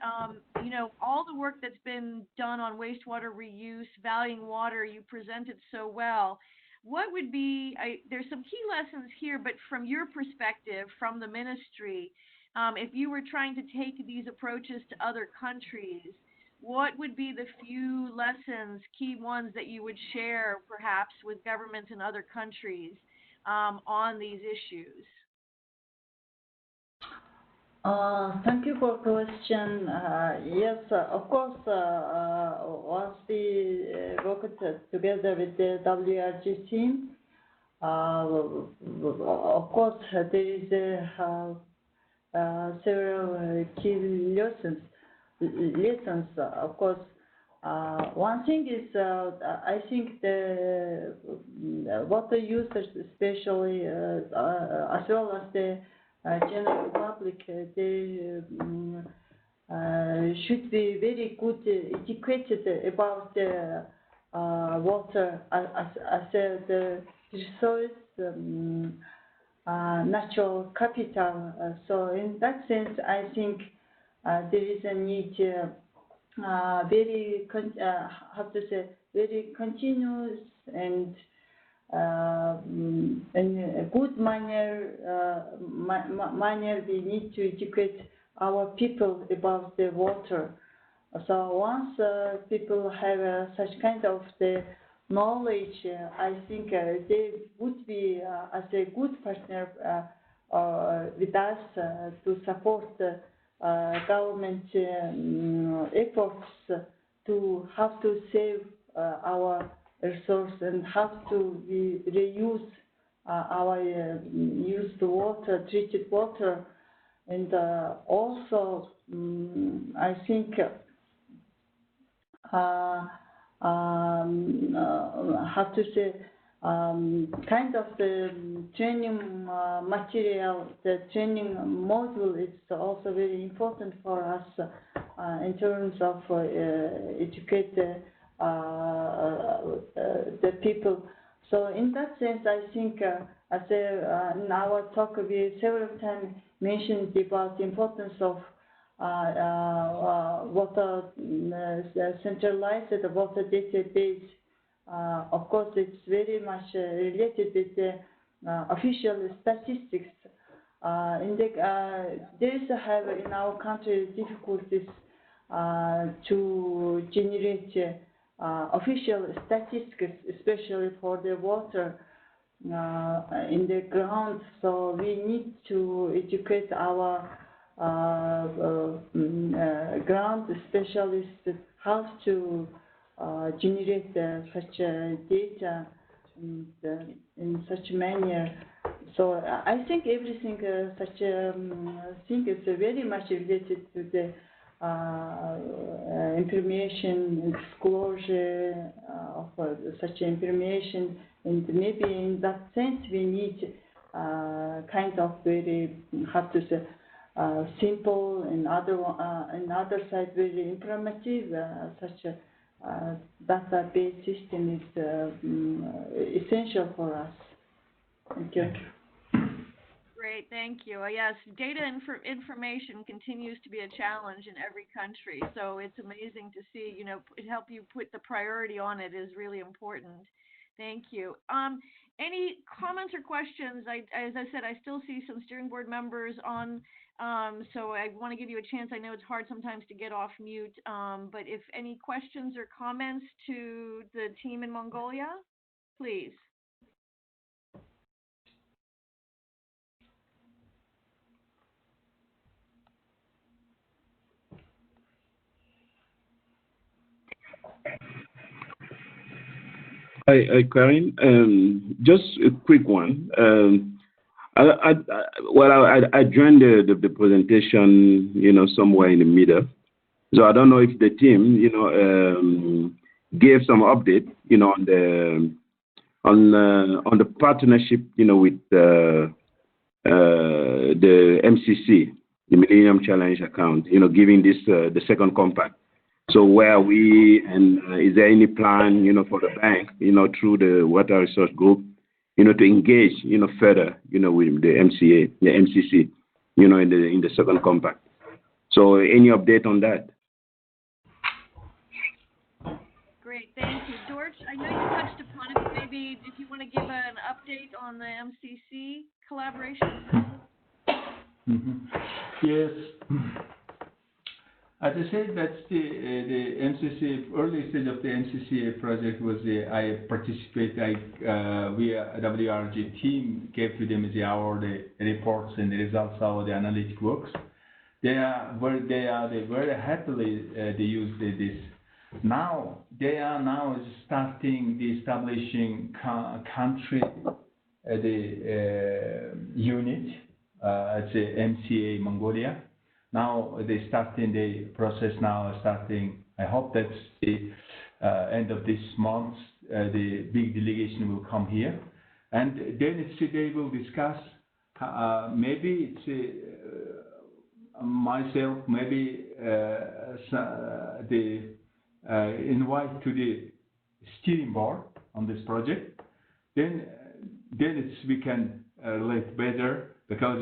all the work that's been done on wastewater reuse, valuing water, you presented so well. What would be, there's some key lessons here, but from your perspective, from the ministry, if you were trying to take these approaches to other countries, what would be the few lessons, key ones that you would share perhaps with governments in other countries on these issues? Thank you for the question. Yes, of course, once we worked together with the WRG team, of course, there is several key lessons. Of course, one thing is, I think the water users, especially as well as the general public, they should be very good educated about the water as the resource, natural capital. So in that sense, I think there is a need very continuous and in a good manner we need to educate our people about the water. So once people have such kind of the knowledge, I think they would be as a good partner with us to support government efforts to how to save our resource and how to reuse our used water, treated water, and also I think how to say kind of the training material, the training module is also very important for us in terms of educate the people. So in that sense, I think as in our talk we several times mentioned about the importance of water centralized water database. Of course, it's very much related with the official statistics. There is in our country difficulties to generate official statistics, especially for the water in the ground. So we need to educate our ground specialists how to generate such data in such manner. So I think everything such thing is very much related to the information disclosure of such information, and maybe in that sense we need kind of very, how to say, simple, and other side very informative. Such a database system is essential for us. Thank you. Great, thank you. Yes, data information continues to be a challenge in every country, so it's amazing to see, help you put the priority on it is really important. Thank you. Any comments or questions? As I said, I still see some steering board members on, so I want to give you a chance. I know it's hard sometimes to get off mute, but if any questions or comments to the team in Mongolia, please. Hi, Karin. Just a quick one. I joined the presentation, somewhere in the middle. So I don't know if the team, gave some update, on the partnership, with the MCC, the Millennium Challenge account, giving this the second compact. So where are we, and is there any plan, for the bank, through the Water Resource Group, to engage, further, with the MCC, in the second compact? So any update on that? Great, thank you. George, I know you touched upon it, but maybe if you want to give an update on the MCC collaboration? Yes. As I said, that's the MCC, early stage of the MCC project was I participate, via WRG team gave to them the reports and the results of the analytic works. They very happily they use this. Now they are starting the establishing country unit. It's a MCA Mongolia. Now they starting the process now. I hope that's the end of this month. The big delegation will come here, and then they will discuss. Maybe it's myself. Maybe invite to the steering board on this project. Then we can relate better, because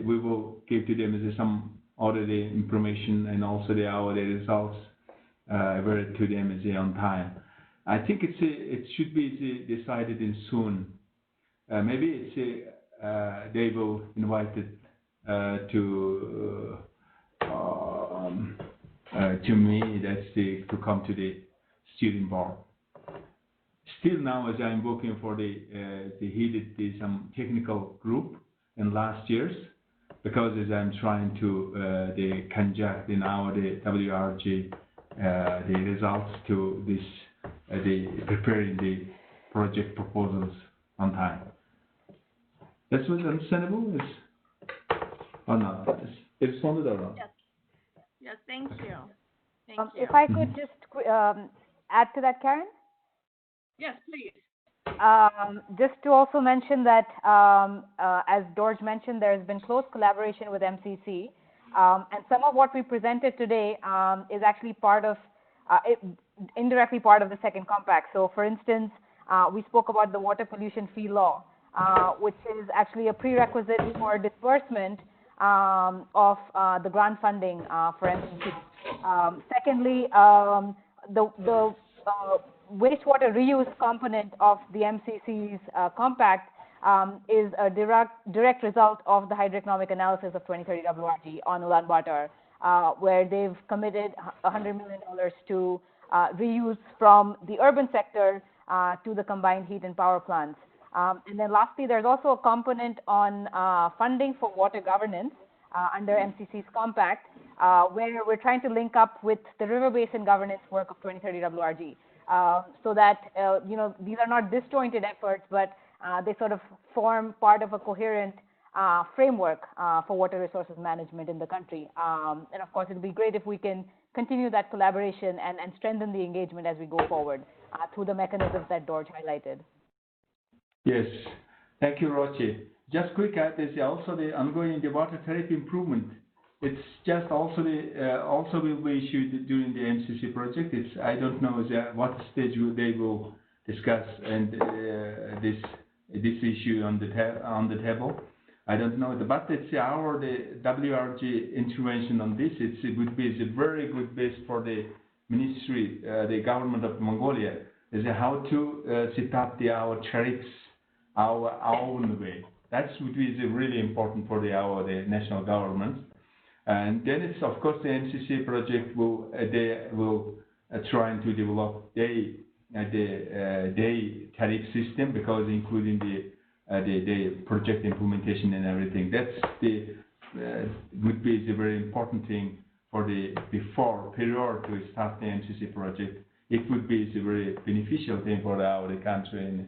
we will give to them some already information, and also the results to them on time. I think it should be decided in soon. Maybe they will invite it to me. To come to the steering board. Still now, as I'm working for some technical group in last years, because as I'm trying to conduct in the WRG the results to this preparing the project proposals on time. That was understandable, or not? It's responded or not? Yes, thank you. Thank you. If I could just add to that, Karen? Yes, please. Just to also mention that, as George mentioned, there has been close collaboration with MCC, and some of what we presented today is actually indirectly part of the second compact. So, for instance, we spoke about the water pollution fee law, which is actually a prerequisite for disbursement of the grant funding for MCC. Secondly, the wastewater reuse component of the MCC's compact is a direct result of the hydroeconomic analysis of 2030 WRG on Ulaanbaatar, where they've committed $100 million to reuse from the urban sector to the combined heat and power plants. And then lastly, there's also a component on funding for water governance under MCC's compact, where we're trying to link up with the river basin governance work of 2030 WRG. So that these are not disjointed efforts, but they sort of form part of a coherent framework for water resources management in the country. And of course, it would be great if we can continue that collaboration and strengthen the engagement as we go forward through the mechanisms that George highlighted. Yes, thank you, Rochi. just quick add is also the ongoing the water tariff improvement. It's just also also will be issued during the MCC project. It's I don't know what stage they will discuss and this issue on the table. I don't know, but it's the WRG intervention on this. It would be a very good base for the ministry, the government of Mongolia, is how to set up our tariffs our own way. That would be really important for the national government. And then it's of course the MCC project will trying to develop their tariff system, because including the project implementation and everything. That's would be the very important thing for before prior to start the MCC project. It would be a very beneficial thing for our country and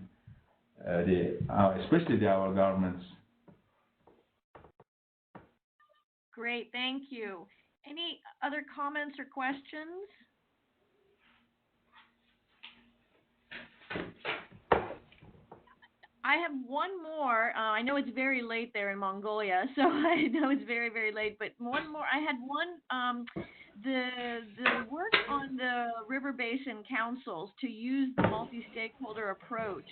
especially our governments. Great, thank you. Any other comments or questions? I have one more. I know it's very late there in Mongolia, so I know it's very, very late, but one more. I had one, the work on the river basin councils to use the multi-stakeholder approach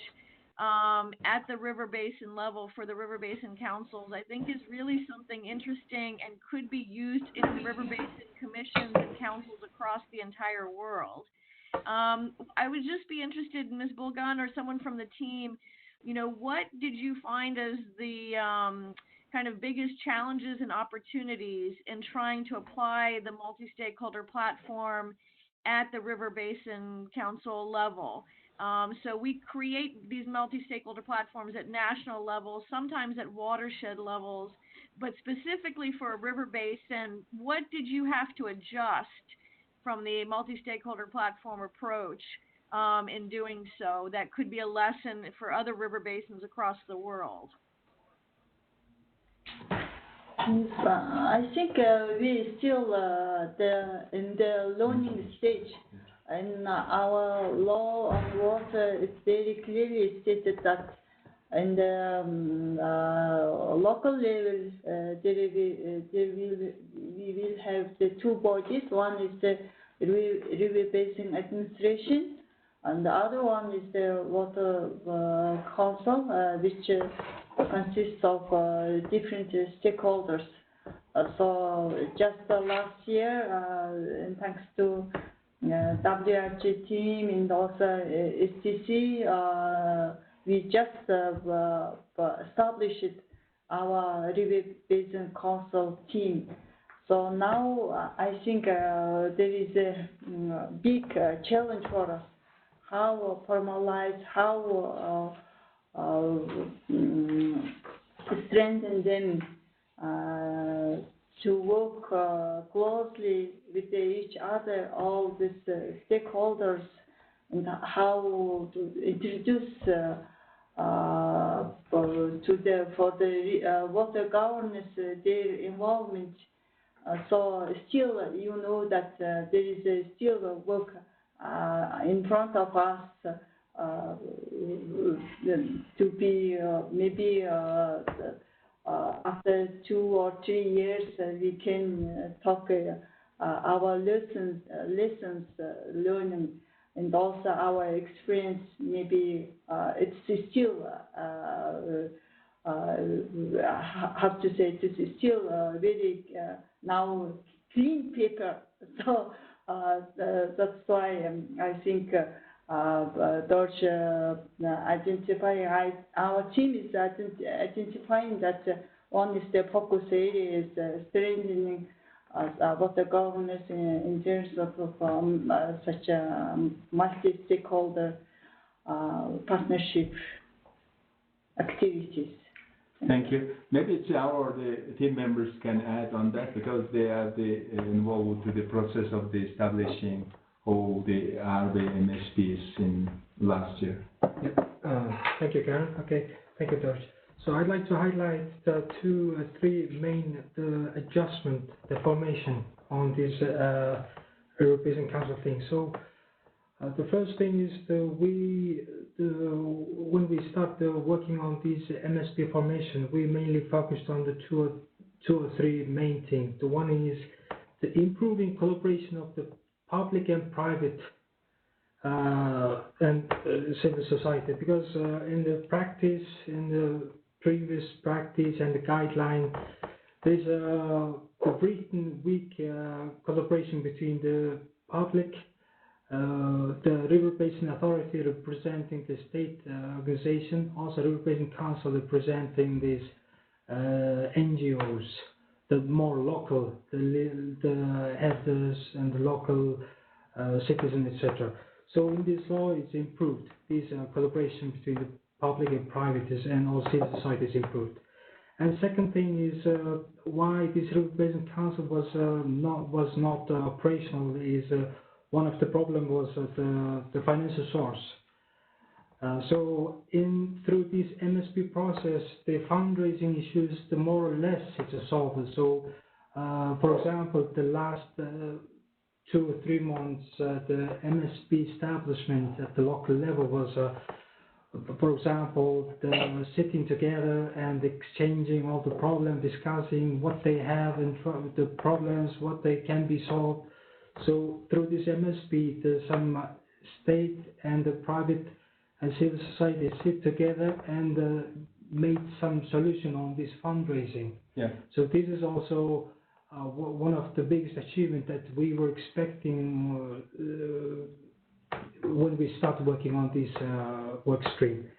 at the river basin level for the river basin councils, I think is really something interesting and could be used in river basin commissions and councils across the entire world. I would just be interested, Ms. Bulgan or someone from the team, what did you find as the kind of biggest challenges and opportunities in trying to apply the multi-stakeholder platform at the river basin council level? So we create these multi-stakeholder platforms at national levels, sometimes at watershed levels, but specifically for a river basin, what did you have to adjust from the multi-stakeholder platform approach in doing so that could be a lesson for other river basins across the world? I think we still in the learning stage. And our law on water is very clearly stated that in the local level, we will have the two bodies. One is the River Basin Administration, and the other one is the Water Council, which consists of different stakeholders. So just last year, and thanks to WRG team and also STC, we just established our River Basin Council team. So now I think there is a big challenge for us. How formalize, how strengthen them to work closely with each other, all these stakeholders, and how to introduce for the water governance their involvement. So still, that there is still work in front of us to be maybe. After 2 or 3 years, we can talk our lessons learning, and also our experience. Maybe it's still have to say this is still very now clean paper. So that's why I think our team is identifying that one is the focus area is strengthening water governance in terms of such multi-stakeholder partnership activities. Thank you. Maybe it's the team members can add on that, because they are involved to the process of the establishing all the MSPs in last year. Thank you, Karen. Okay, thank you, George. So I'd like to highlight the 2 or 3 main adjustment, the formation on this River Basin Council thing. So The first thing is when we start working on this MSP formation, we mainly focused on the two or three main things. The one is the improving collaboration of the public and private and civil society, because in the practice, in the previous practice and the guideline, there's a written weak collaboration between the public, the River Basin Authority representing the state organization, also River Basin Council representing these NGOs, the more local, the headers and the local citizens, etc. So in this law, it's improved. This collaboration between the public and private and all civil society is improved. And second thing is why this River Basin Council was not operational is one of the problem was the financial source. So through this MSP process, the fundraising issues, the more or less it's solved. So for example, the last 2 or 3 months, the MSP establishment at the local level was, for example, the sitting together and exchanging all the problems, discussing what they have and the problems, what they can be solved. So through this MSP, some state and the private and civil society sit together and made some solution on this fundraising. Yeah. So this is also one of the biggest achievements that we were expecting when we started working on this work stream.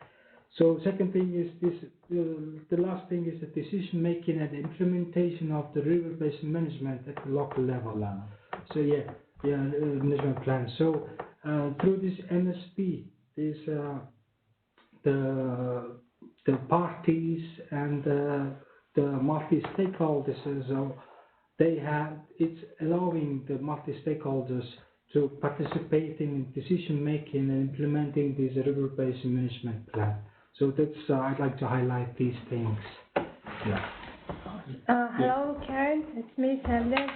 So second thing is this. The last thing is the decision making and implementation of the river basin management at the local level. So management plan. So through this MSP, this the parties and the multi-stakeholders. It's allowing the multi-stakeholders to participate in decision making and implementing this river basin management plan. So that's I'd like to highlight these things. Yeah. Hello, Karen. It's me, Sandra.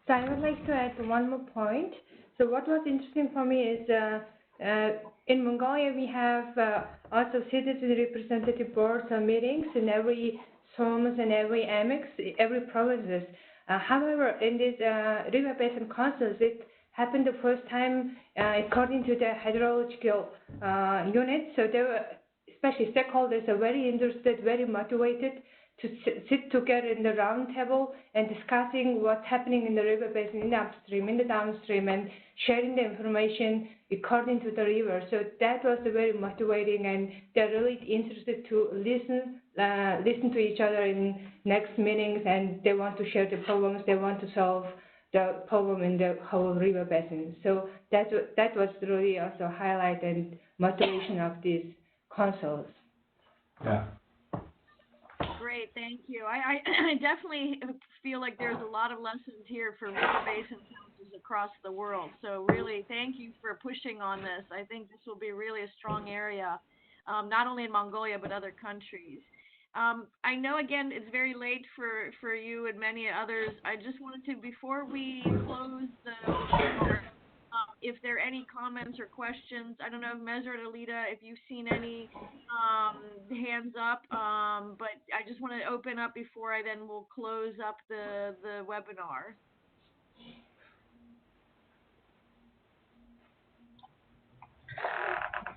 So I would like to add one more point. So what was interesting for me is in Mongolia we have also citizen representative boards and meetings in every SOMs and every AMEX, every provinces. However, in this river basin councils, it happened the first time according to the hydrological unit. So they were, especially stakeholders, are very interested, very motivated to sit together in the round table and discussing what's happening in the river basin, in the upstream, in the downstream, and sharing the information according to the river. So that was very motivating, and they're really interested to listen to each other in next meetings, and they want to share the problems, they want to solve the problem in the whole river basin. So that was really also highlight and motivation of these councils. Yeah. Great, thank you. I definitely feel like there's a lot of lessons here for river basin councils across the world. So really, thank you for pushing on this. I think this will be really a strong area, not only in Mongolia, but other countries. I know, again, it's very late for you and many others. I just wanted to, before we close the webinar, if there are any comments or questions, I don't know, Mesra or Alita, if you've seen any hands up, but I just want to open up before I then will close up the webinar.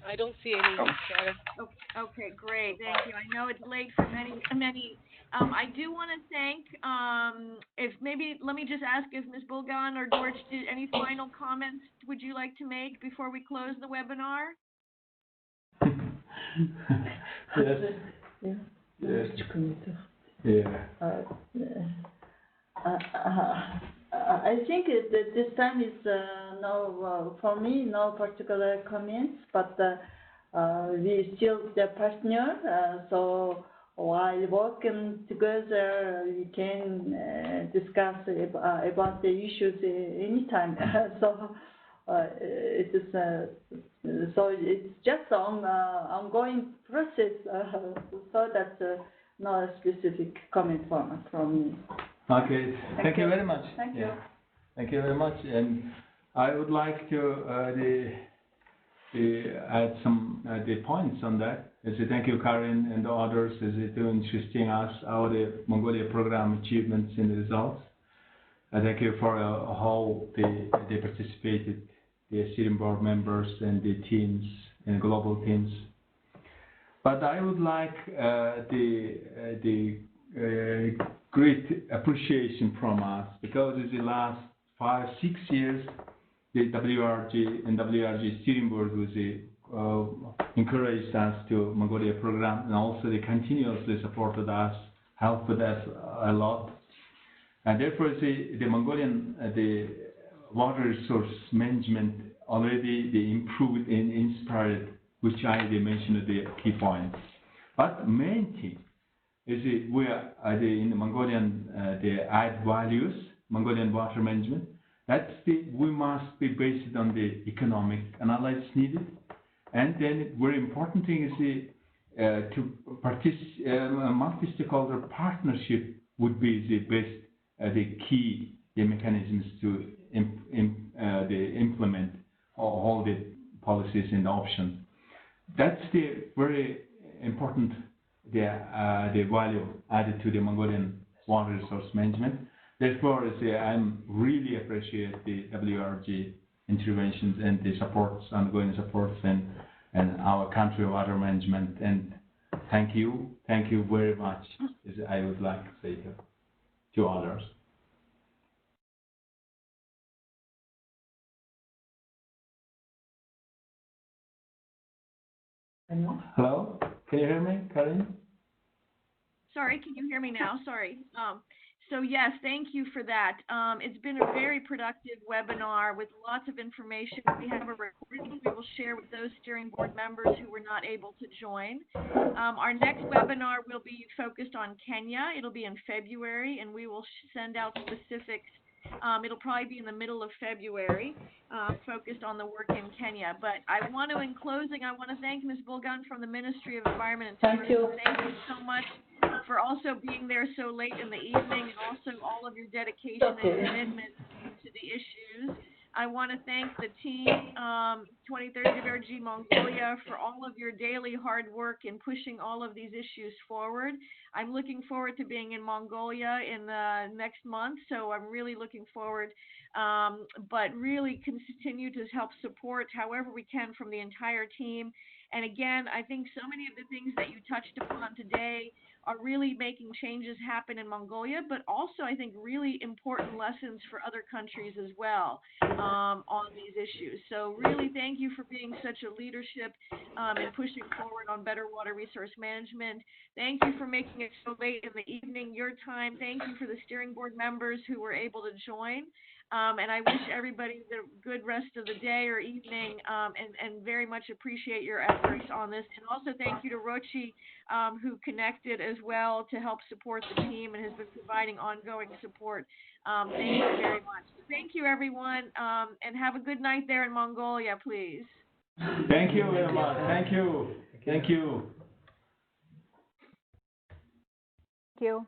I don't see any, Sharon. Okay, great, thank you. I know it's late for many. I do want to thank, let me just ask if Ms. Bulgan or George, any final comments would you like to make before we close the webinar? I think that this time is for me, no particular comments, but we still the partner, so while working together, we can discuss about the issues anytime. So it is so it's just ongoing process. So that's no specific comment from me. Okay, thank you very much. Thank you. Thank you very much. And I would like to add some the points on that. I say thank you, Karin, and the others, to interesting us our the Mongolia program achievements and the results. Thank you for how they participated, the steering board members and the teams and global teams. But I would like the great appreciation from us, because in the last 5-6 years, the WRG and WRG Steering Board was encouraged us to Mongolia program, and also they continuously supported us, helped us a lot. And therefore, the Mongolian the water resource management already they improved and inspired, which I mentioned the key points. But main thing is we are in the Mongolian the add values, Mongolian water management. That's we must be based on the economic analysis needed, and then very important thing is to multi-stakeholder partnership would be the best the key the mechanisms to implement all the policies and options. That's the very important the value added to the Mongolian water resource management. Therefore, I'm really appreciate the WRG interventions and the supports, ongoing supports, and our country water management. And thank you very much. As I would like to say to others. Hello, can you hear me, Karin? Sorry, can you hear me now? Sorry. So yes, thank you for that. It's been a very productive webinar with lots of information. We have a recording we will share with those steering board members who were not able to join. Our next webinar will be focused on Kenya. It'll be in February, and we will send out specifics. It'll probably be in the middle of February, focused on the work in Kenya. But I want to, in closing, I want to thank Ms. Bulgan from the Ministry of Environment and Tourism. Thank you so much for also being there so late in the evening, and also all of your dedication and commitment to the issues. I want to thank the team, 23rd WRG Mongolia, for all of your daily hard work in pushing all of these issues forward. I'm looking forward to being in Mongolia in the next month, so I'm really looking forward, but really continue to help support however we can from the entire team. And again, I think so many of the things that you touched upon today are really making changes happen in Mongolia, but also I think really important lessons for other countries as well on these issues. So really thank you for being such a leadership and pushing forward on better water resource management. Thank you for making it so late in the evening, your time. Thank you for the steering board members who were able to join. And I wish everybody the good rest of the day or evening, and very much appreciate your efforts on this. And also thank you to Rochi, who connected as well to help support the team and has been providing ongoing support. Thank you very much. Thank you, everyone, and have a good night there in Mongolia, please. Thank you very much. Thank you. Thank you. Thank you.